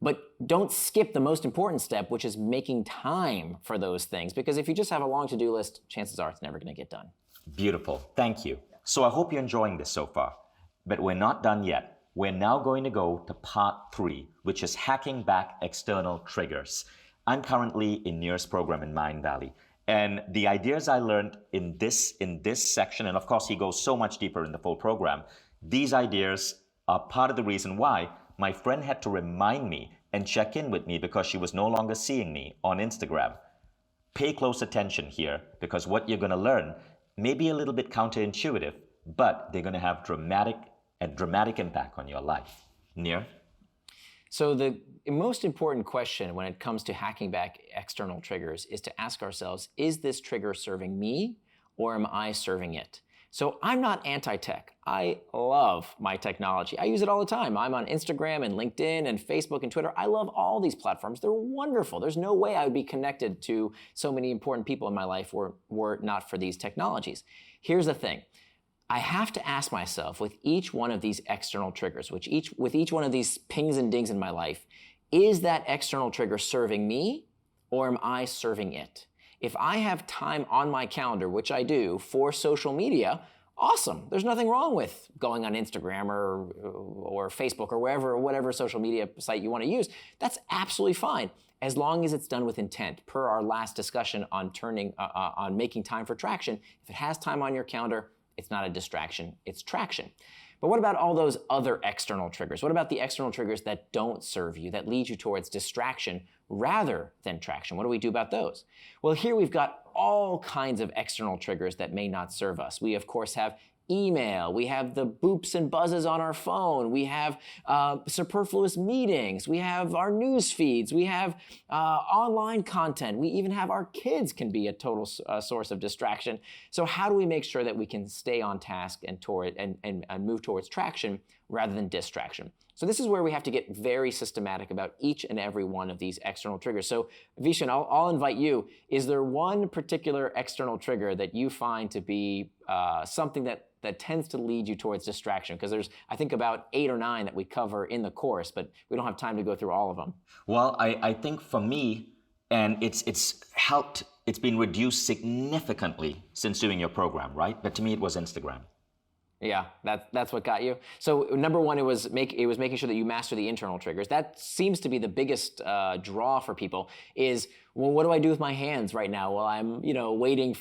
But don't skip the most important step, which is making time for those things. Because if you just have a long to-do list, chances are it's never going to get done. Beautiful. Thank you. So I hope you're enjoying this so far. But we're not done yet. We're now going to go to part 3, which is hacking back external triggers. I'm currently in Nir's program in Mindvalley. And the ideas I learned in this section, and of course he goes so much deeper in the full program, these ideas are part of the reason why my friend had to remind me and check in with me because she was no longer seeing me on Instagram. Pay close attention here because what you're going to learn may be a little bit counterintuitive, but they're going to have a dramatic impact on your life. Nir? So the most important question when it comes to hacking back external triggers is to ask ourselves, is this trigger serving me or am I serving it? So I'm not anti-tech. I love my technology. I use it all the time. I'm on Instagram and LinkedIn and Facebook and Twitter. I love all these platforms. They're wonderful. There's no way I would be connected to so many important people in my life were it not for these technologies. Here's the thing. I have to ask myself with each one of these external triggers, with each one of these pings and dings in my life, is that external trigger serving me or am I serving it? If I have time on my calendar, which I do, for social media, awesome. There's nothing wrong with going on Instagram or Facebook or whatever social media site you want to use. That's absolutely fine, as long as it's done with intent. Per our last discussion on on making time for traction, if it has time on your calendar, it's not a distraction, it's traction. But what about all those other external triggers? What about the external triggers that don't serve you, that lead you towards distraction rather than traction? What do we do about those? Well, here we've got all kinds of external triggers that may not serve us. We, of course, have email, we have the boops and buzzes on our phone, we have superfluous meetings, we have our news feeds, we have online content, we even have our kids can be a total source of distraction. So how do we make sure that we can stay on task and move towards traction rather than distraction? So this is where we have to get very systematic about each and every one of these external triggers. So Vishen, I'll invite you. Is there one particular external trigger that you find to be something that tends to lead you towards distraction? Because there's, I think, about 8 or 9 that we cover in the course, but we don't have time to go through all of them. Well, I think for me, and it's helped, it's been reduced significantly since doing your program, right? But to me, it was Instagram. Yeah, that's what got you. So number one, it was making sure that you master the internal triggers. That seems to be the biggest draw for people is, well, what do I do with my hands right now while I'm, waiting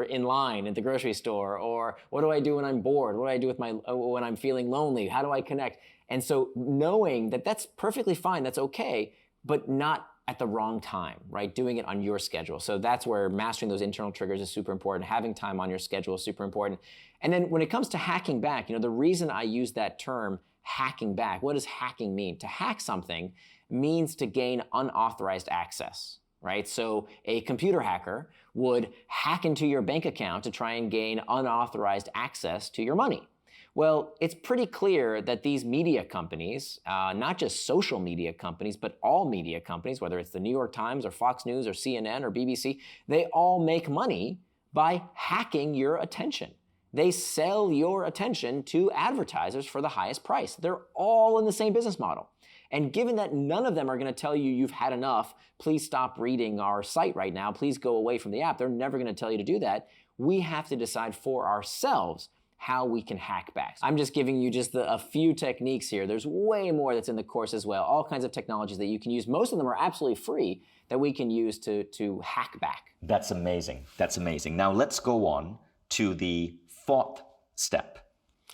in line at the grocery store? Or what do I do when I'm bored? What do I do with when I'm feeling lonely? How do I connect? And so knowing that that's perfectly fine, that's okay, but not at the wrong time, right? Doing it on your schedule. So that's where mastering those internal triggers is super important. Having time on your schedule is super important. And then when it comes to hacking back, the reason I use that term hacking back, what does hacking mean? To hack something means to gain unauthorized access, right? So a computer hacker would hack into your bank account to try and gain unauthorized access to your money. Well, it's pretty clear that these media companies, not just social media companies, but all media companies, whether it's the New York Times or Fox News or CNN or BBC, they all make money by hacking your attention. They sell your attention to advertisers for the highest price. They're all in the same business model. And given that none of them are going to tell you you've had enough, please stop reading our site right now, please go away from the app, they're never going to tell you to do that. We have to decide for ourselves how we can hack back. I'm just giving you a few techniques here. There's way more that's in the course as well. All kinds of technologies that you can use. Most of them are absolutely free that we can use to hack back. That's amazing. That's amazing. Now let's go on to the 4th step.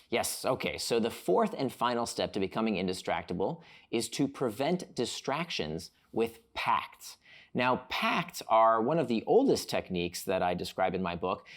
Yes, okay. So the 4th and final step to becoming indistractable is to prevent distractions with pacts. Now, pacts are one of the oldest techniques that I describe in my book.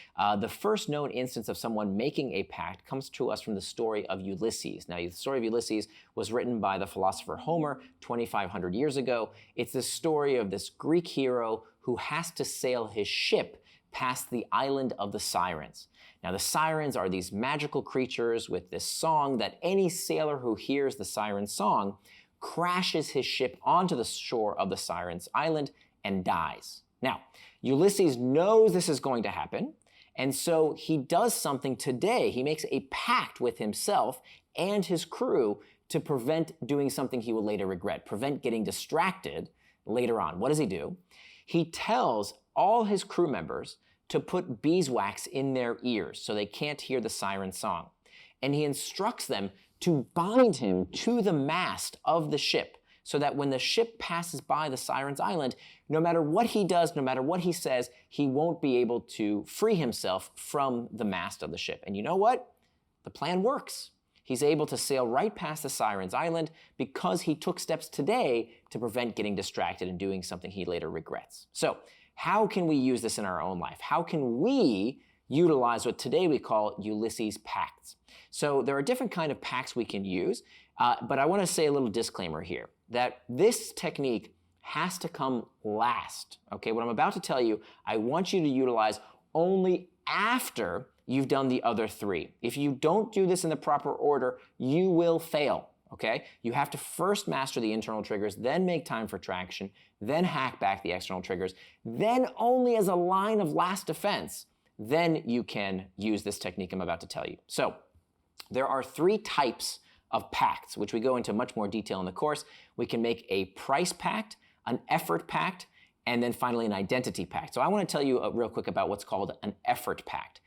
The first known instance of someone making a pact comes to us from the story of Ulysses. Now, the story of Ulysses was written by the philosopher Homer 2,500 years ago. It's the story of this Greek hero who has to sail his ship past the island of the Sirens. Now, the Sirens are these magical creatures with this song that any sailor who hears the siren song crashes his ship onto the shore of the Sirens Island and dies. Now, Ulysses knows this is going to happen, and so he does something today. He makes a pact with himself and his crew to prevent doing something he will later regret, prevent getting distracted later on. What does he do? He tells all his crew members to put beeswax in their ears so they can't hear the siren song. And he instructs them to bind him to the mast of the ship so that when the ship passes by the Sirens Island, no matter what he does, no matter what he says, he won't be able to free himself from the mast of the ship. And you know what? The plan works. He's able to sail right past the Sirens Island because he took steps today to prevent getting distracted and doing something he later regrets. So how can we use this in our own life? How can we utilize what today we call Ulysses pacts? So there are different kind of pacts we can use. But I want to say a little disclaimer here that this technique has to come last. Okay, what I'm about to tell you, I want you to utilize only after you've done the other three. If you don't do this in the proper order, you will fail. Okay, you have to first master the internal triggers, then make time for traction, then hack back the external triggers, then only as a line of last defense, then you can use this technique I'm about to tell you. So there are three types of pacts, which we go into much more detail in the course. We can make a price pact, an effort pact, and then finally an identity pact. So I want to tell you real quick about what's called an effort pact.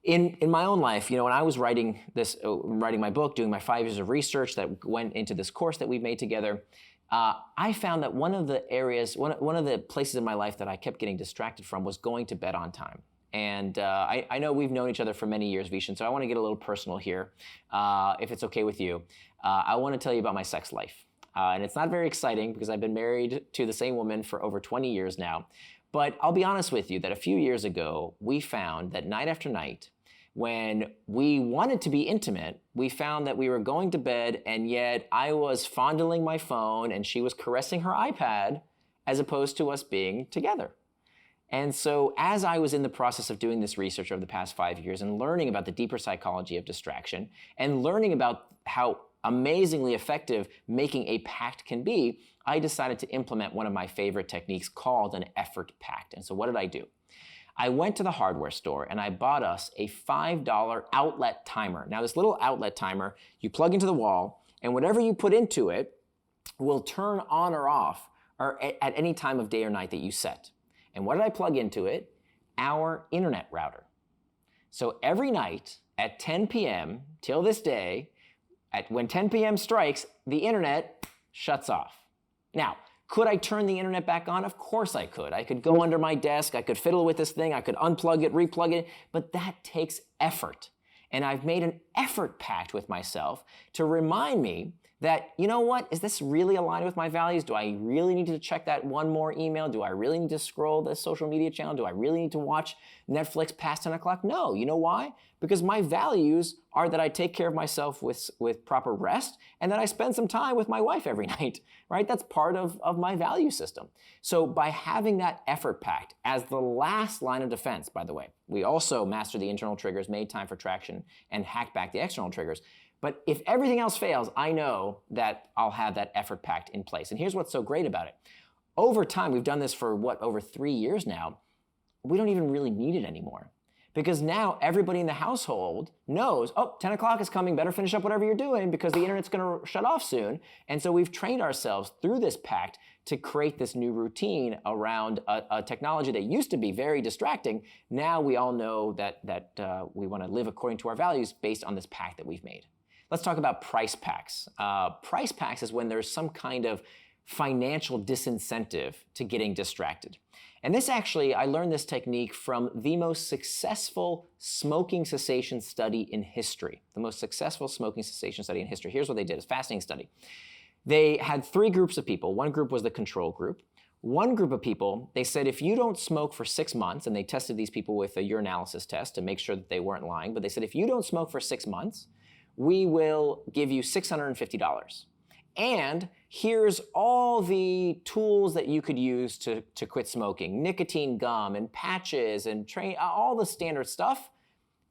In my own life, when I was writing my book, doing my 5 years of research that went into this course that we've made together, I found that one of the places in my life that I kept getting distracted from was going to bed on time. And I know we've known each other for many years, Vishen, so I want to get a little personal here, if it's okay with you. I want to tell you about my sex life. And it's not very exciting because I've been married to the same woman for over 20 years now. But I'll be honest with you that a few years ago, we found that night after night, when we wanted to be intimate, we found that we were going to bed and yet I was fondling my phone and she was caressing her iPad as opposed to us being together. And so as I was in the process of doing this research over the past 5 years and learning about the deeper psychology of distraction and learning about how amazingly effective making a pact can be, I decided to implement one of my favorite techniques called an effort pact. And so what did I do? I went to the hardware store and I bought us a $5 outlet timer. Now this little outlet timer, you plug into the wall and whatever you put into it will turn on or off or at any time of day or night that you set. And what did I plug into it? Our internet router. So every night at 10 p.m. till this day, when 10 p.m. strikes, the internet shuts off. Now, could I turn the internet back on? Of course I could. I could go under my desk, I could fiddle with this thing, I could unplug it, replug it, but that takes effort. And I've made an effort pact with myself to remind me that, you know what, is this really aligned with my values? Do I really need to check that one more email? Do I really need to scroll the social media channel? Do I really need to watch Netflix past 10 o'clock? No, you know why? Because my values are that I take care of myself with proper rest and that I spend some time with my wife every night, right? That's part of my value system. So by having that effort pact as the last line of defense, by the way, we also master the internal triggers, made time for traction, and hack back the external triggers. But if everything else fails, I know that I'll have that effort pact in place. And here's what's so great about it. Over time, we've done this for over 3 years now, we don't even really need it anymore. Because now everybody in the household knows, 10 o'clock is coming, better finish up whatever you're doing because the internet's gonna shut off soon. And so we've trained ourselves through this pact to create this new routine around a technology that used to be very distracting. Now we all know that we wanna live according to our values based on this pact that we've made. Let's talk about price pacts. Price pacts is when there's some kind of financial disincentive to getting distracted. And this actually, I learned this technique from the most successful smoking cessation study in history. The most successful smoking cessation study in history. Here's what they did, it's a fascinating study. They had 3 groups of people. One group was the control group. One group of people, they said if you don't smoke for 6 months, and they tested these people with a urinalysis test to make sure that they weren't lying, but they said if you don't smoke for 6 months, we will give you $650. And here's all the tools that you could use to quit smoking. Nicotine gum and patches and all the standard stuff.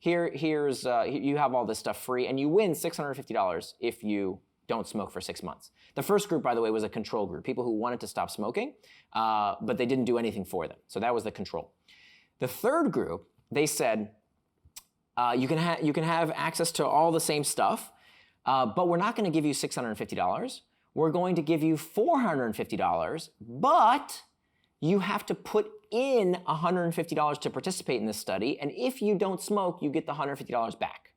You have all this stuff free and you win $650 if you don't smoke for 6 months. The first group, by the way, was a control group. People who wanted to stop smoking, but they didn't do anything for them. So that was the control. The third group, they said, you can have access to all the same stuff, but we're not going to give you $650. We're going to give you $450, but you have to put in $150 to participate in this study, and if you don't smoke, you get the $150 back.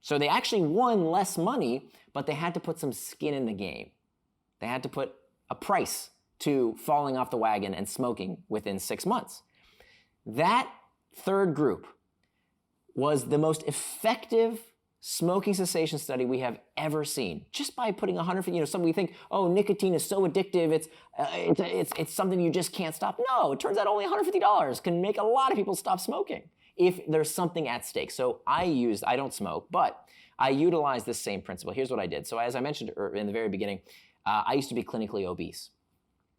So they actually won less money, but they had to put some skin in the game. They had to put a price to falling off the wagon and smoking within 6 months. That third group was the most effective smoking cessation study we have ever seen. Just by putting some we think, nicotine is so addictive, it's something you just can't stop. No, it turns out only $150 can make a lot of people stop smoking. if there's something at stake. So I don't smoke, but I utilize this same principle. Here's what I did. So as I mentioned in the very beginning, I used to be clinically obese.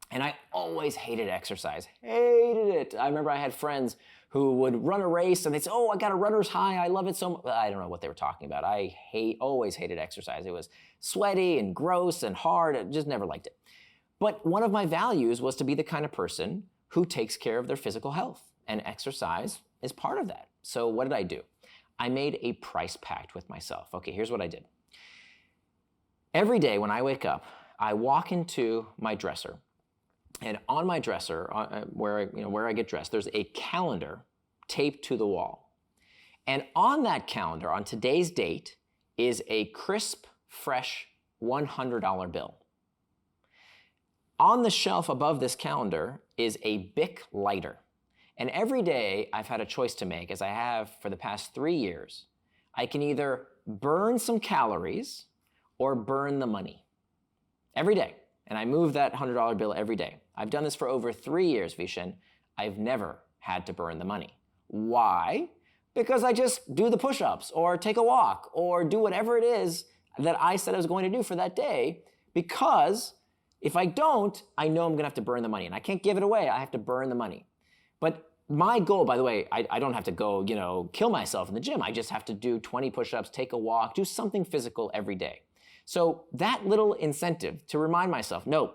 And I always hated exercise, hated it. I remember I had friends who would run a race and they'd say, oh, I got a runner's high, I love it so much. I don't know what they were talking about. I always hated exercise. It was sweaty and gross and hard. I just never liked it. But one of my values was to be the kind of person who takes care of their physical health, and exercise is part of that. So what did I do? I made a price pact with myself. Okay, here's what I did. Every day when I wake up, I walk into my dresser, and on my dresser, where I get dressed, there's a calendar taped to the wall. And on that calendar, on today's date, is a crisp, fresh $100 bill. On the shelf above this calendar is a Bic lighter. And every day I've had a choice to make, as I have for the past 3 years. I can either burn some calories or burn the money. Every day. And I move that $100 bill every day. I've done this for over 3 years, Vishen. I've never had to burn the money. Why? Because I just do the push-ups or take a walk or do whatever it is that I said I was going to do for that day, because if I don't, I know I'm gonna have to burn the money, and I can't give it away. I have to burn the money. But my goal, by the way, I don't have to go, kill myself in the gym. I just have to do 20 push-ups, take a walk, do something physical every day. So that little incentive to remind myself, no,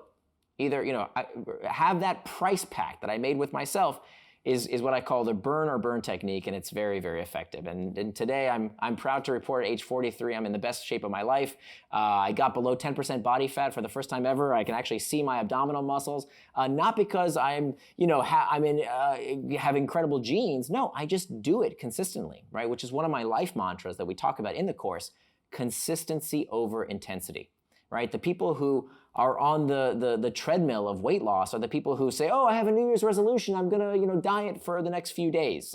either, I have that price pact that I made with myself is what I call the burn or burn technique, and it's very, very effective. And today I'm proud to report at age 43, I'm in the best shape of my life. I got below 10% body fat for the first time ever. I can actually see my abdominal muscles, not because I'm, have incredible genes. No, I just do it consistently, right? Which is one of my life mantras that we talk about in the course: consistency over intensity, right? The people who are on the treadmill of weight loss are the people who say, oh, I have a New Year's resolution, I'm gonna diet for the next few days.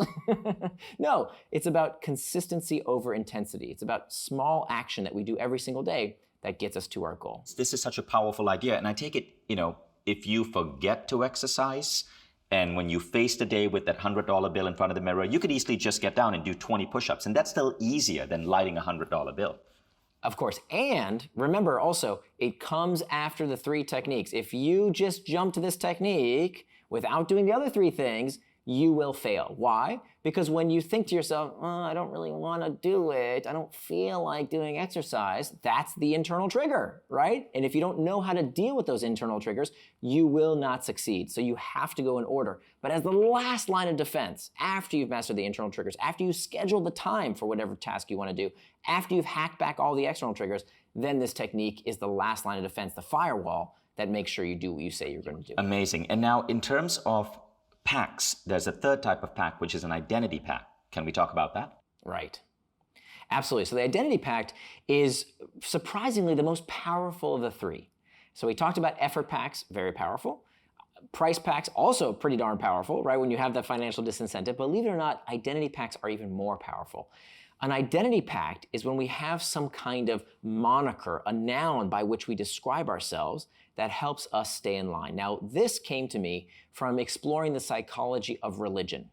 No, it's about consistency over intensity. It's about small action that we do every single day that gets us to our goal. This is such a powerful idea. And I take it, if you forget to exercise, and when you face the day with that $100 bill in front of the mirror, you could easily just get down and do 20 push-ups. And that's still easier than lighting a $100 bill. Of course. And remember also, it comes after the 3 techniques. If you just jump to this technique without doing the other 3 things, you will fail. Why? Because when you think to yourself, oh, I don't really want to do it, I don't feel like doing exercise, that's the internal trigger, right? And if you don't know how to deal with those internal triggers, you will not succeed. So you have to go in order. But as the last line of defense, after you've mastered the internal triggers, after you schedule the time for whatever task you want to do, after you've hacked back all the external triggers, then this technique is the last line of defense, the firewall that makes sure you do what you say you're going to do. Amazing. And now in terms of packs, there's a third type of pack, which is an identity pack. Can we talk about that? Right. Absolutely. So the identity pact is surprisingly the most powerful of the 3. So we talked about effort packs, very powerful. Price packs, also pretty darn powerful, right? When you have that financial disincentive. Believe it or not, identity packs are even more powerful. An identity pact is when we have some kind of moniker, a noun by which we describe ourselves that helps us stay in line. Now, this came to me from exploring the psychology of religion.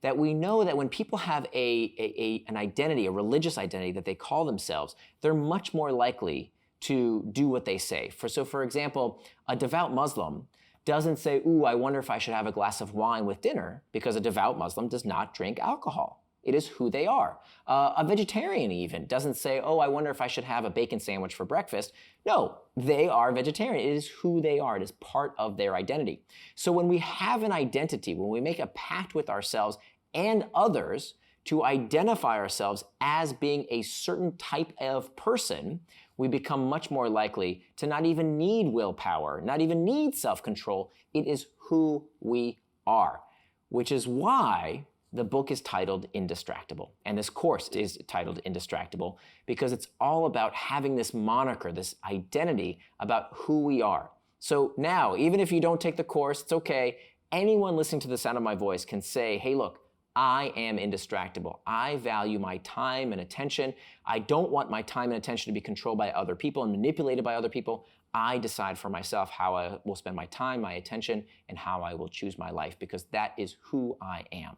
That we know that when people have an identity, a religious identity that they call themselves, they're much more likely to do what they say. So for example, a devout Muslim doesn't say, ooh, I wonder if I should have a glass of wine with dinner, because a devout Muslim does not drink alcohol. It is who they are. A vegetarian even doesn't say, oh, I wonder if I should have a bacon sandwich for breakfast. No, they are vegetarian. It is who they are. It is part of their identity. So when we have an identity, when we make a pact with ourselves and others to identify ourselves as being a certain type of person, we become much more likely to not even need willpower, not even need self-control. It is who we are, which is why the book is titled Indistractable, and this course is titled Indistractable, because it's all about having this moniker, this identity about who we are. So now, even if you don't take the course, it's okay. Anyone listening to the sound of my voice can say, hey, look, I am indistractable. I value my time and attention. I don't want my time and attention to be controlled by other people and manipulated by other people. I decide for myself how I will spend my time, my attention, and how I will choose my life, because that is who I am.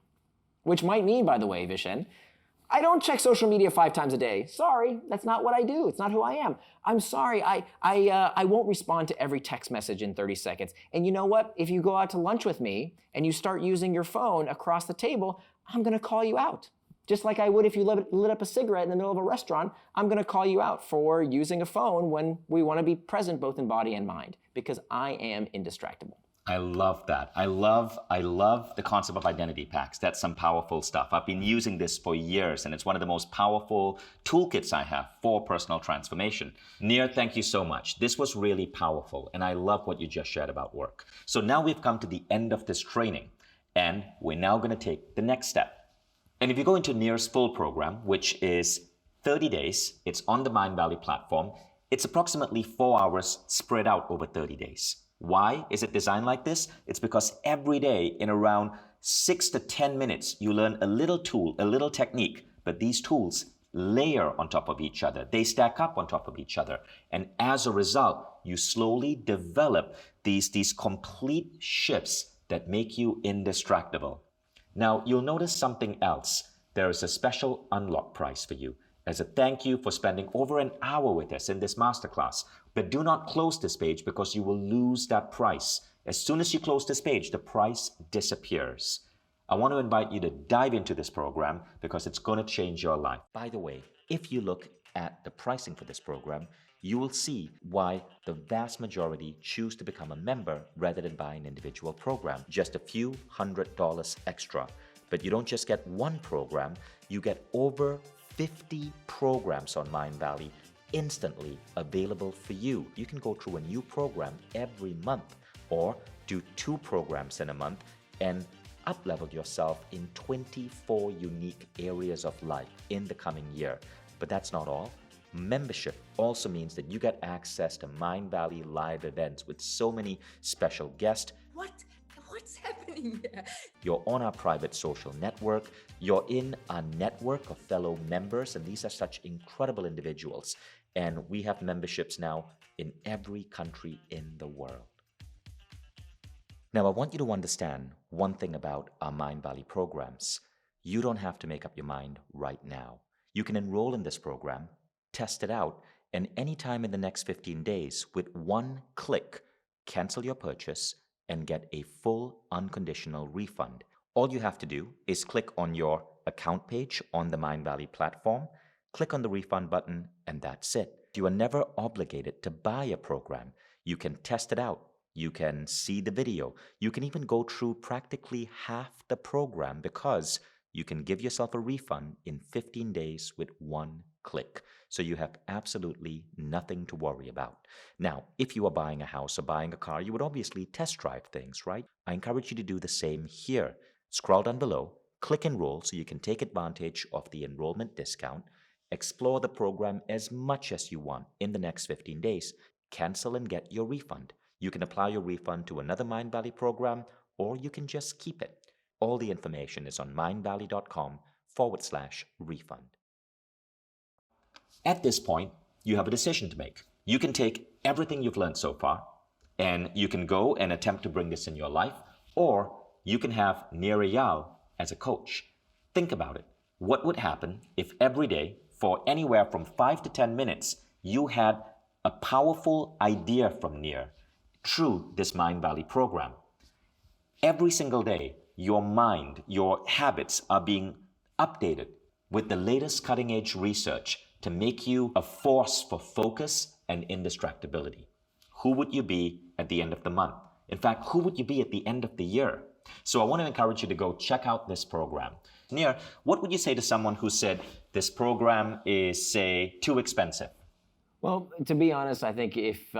which might mean, by the way, Vishen, I don't check social media 5 times a day. Sorry, that's not what I do. It's not who I am. I'm sorry, I won't respond to every text message in 30 seconds. And you know what? If you go out to lunch with me and you start using your phone across the table, I'm gonna call you out. Just like I would if you lit up a cigarette in the middle of a restaurant, I'm gonna call you out for using a phone when we wanna be present both in body and mind, because I am indistractable. I love that. I love the concept of identity packs. That's some powerful stuff. I've been using this for years, and it's one of the most powerful toolkits I have for personal transformation. Nir, thank you so much. This was really powerful, and I love what you just shared about work. So now we've come to the end of this training, and we're now going to take the next step. And if you go into Nir's full program, which is 30 days, it's on the Mindvalley platform, it's approximately 4 hours spread out over 30 days. Why is it designed like this? It's because every day in around 6 to 10 minutes, you learn a little tool, a little technique, but these tools layer on top of each other. They stack up on top of each other. And as a result, you slowly develop these complete shifts that make you indistractable. Now, you'll notice something else. There is a special unlock price for you as a thank you for spending over an hour with us in this masterclass. But do not close this page because you will lose that price. As soon as you close this page, the price disappears. I want to invite you to dive into this program because it's going to change your life. By the way, if you look at the pricing for this program, you will see why the vast majority choose to become a member rather than buy an individual program. Just a few $100s extra. But you don't just get one program, you get over 50 programs on Mindvalley instantly available for you. You can go through a new program every month or do 2 programs in a month and up-level yourself in 24 unique areas of life in the coming year. But that's not all. Membership also means that you get access to Mindvalley live events with so many special guests. What's happening here? You're on our private social network. You're in a network of fellow members, and these are such incredible individuals. And we have memberships now in every country in the world. Now, I want you to understand one thing about our Mindvalley programs. You don't have to make up your mind right now. You can enroll in this program, test it out, and anytime in the next 15 days, with one click, cancel your purchase and get a full unconditional refund. All you have to do is click on your account page on the Mindvalley platform, click on the refund button, and that's it. You are never obligated to buy a program. You can test it out. You can see the video. You can even go through practically half the program because you can give yourself a refund in 15 days with one click. So you have absolutely nothing to worry about. Now, if you are buying a house or buying a car, you would obviously test drive things, right? I encourage you to do the same here. Scroll down below, click enroll so you can take advantage of the enrollment discount. Explore the program as much as you want in the next 15 days. Cancel and get your refund. You can apply your refund to another Mindvalley program, or you can just keep it. All the information is on mindvalley.com/refund. At this point, you have a decision to make. You can take everything you've learned so far, and you can go and attempt to bring this in your life, or you can have Nir Eyal as a coach. Think about it. What would happen if every day, for anywhere from 5 to 10 minutes, you had a powerful idea from Nir through this Mindvalley program? Every single day, your mind, your habits are being updated with the latest cutting-edge research to make you a force for focus and indistractability. Who would you be at the end of the month? In fact, who would you be at the end of the year? So I want to encourage you to go check out this program. Nir, what would you say to someone who said this program is, say, too expensive? Well, to be honest, I think if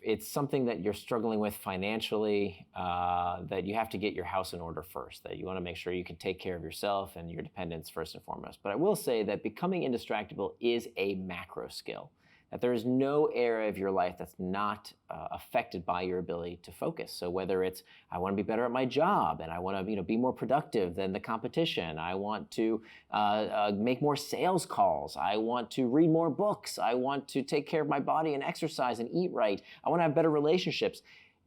it's something that you're struggling with financially, that you have to get your house in order first, that you want to make sure you can take care of yourself and your dependents first and foremost. But I will say that becoming indistractable is a macro skill, that there is no area of your life that's not affected by your ability to focus. So whether it's, I want to be better at my job and I want to be more productive than the competition, I want to make more sales calls, I want to read more books, I want to take care of my body and exercise and eat right, I want to have better relationships.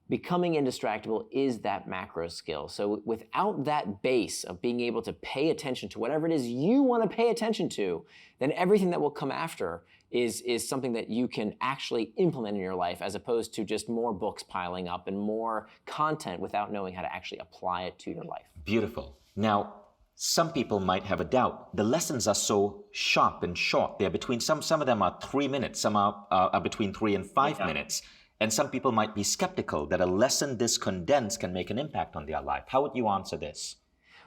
becoming indistractable is that macro skill. So without that base of being able to pay attention to whatever it is you want to pay attention to, then everything that will come after is something that you can actually implement in your life, as opposed to just more books piling up and more content without knowing how to actually apply it to your life. Beautiful. Now, some people might have a doubt. The lessons are so sharp and short. They're between, some of them are 3 minutes, some are between 3 and 5 minutes. And some people might be skeptical that a lesson this condensed can make an impact on their life. How would you answer this?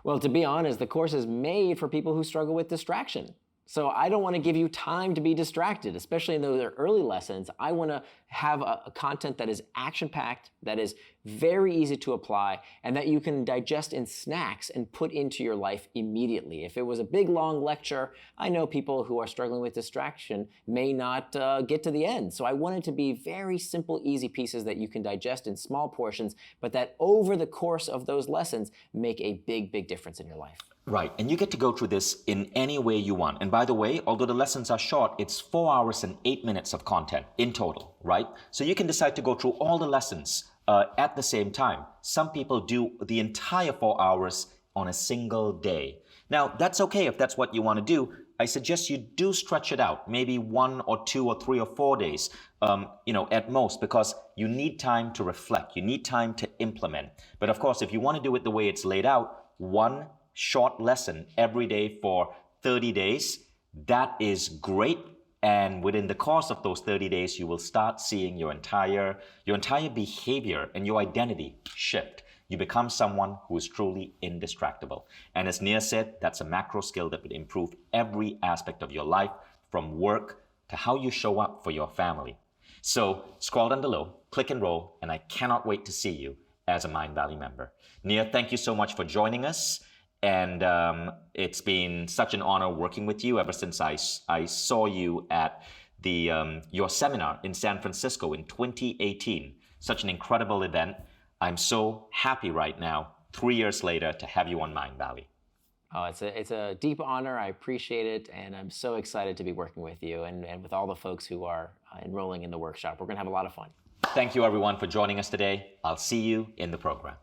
Well, to be honest, the course is made for people who struggle with distraction. So I don't want to give you time to be distracted, especially in those early lessons. I want to have a content that is action-packed, that is very easy to apply, and that you can digest in snacks and put into your life immediately. If it was a big, long lecture, I know people who are struggling with distraction may not get to the end. So I want it to be very simple, easy pieces that you can digest in small portions, but that over the course of those lessons make a big, big difference in your life. Right, and you get to go through this in any way you want. And by the way, although the lessons are short, it's 4 hours and 8 minutes of content in total, right? So you can decide to go through all the lessons at the same time. Some people do the entire 4 hours on a single day. Now, that's okay if that's what you want to do. I suggest you do stretch it out, maybe 1 or 2 or 3 or 4 days, at most, because you need time to reflect. You need time to implement. But of course, if you want to do it the way it's laid out, one short lesson every day for 30 days, that is great. And within the course of those 30 days, you will start seeing your entire behavior and your identity shift. You become someone who is truly indistractable. And as Nia said, that's a macro skill that would improve every aspect of your life, from work to how you show up for your family. So scroll down below, click enroll, and I cannot wait to see you as a Mindvalley member. Nia, thank you so much for joining us. And it's been such an honor working with you ever since I saw you at your seminar in San Francisco in 2018. Such an incredible event. I'm so happy right now, 3 years later, to have you on Mindvalley. Oh, it's a deep honor. I appreciate it. And I'm so excited to be working with you and with all the folks who are enrolling in the workshop. We're going to have a lot of fun. Thank you, everyone, for joining us today. I'll see you in the program.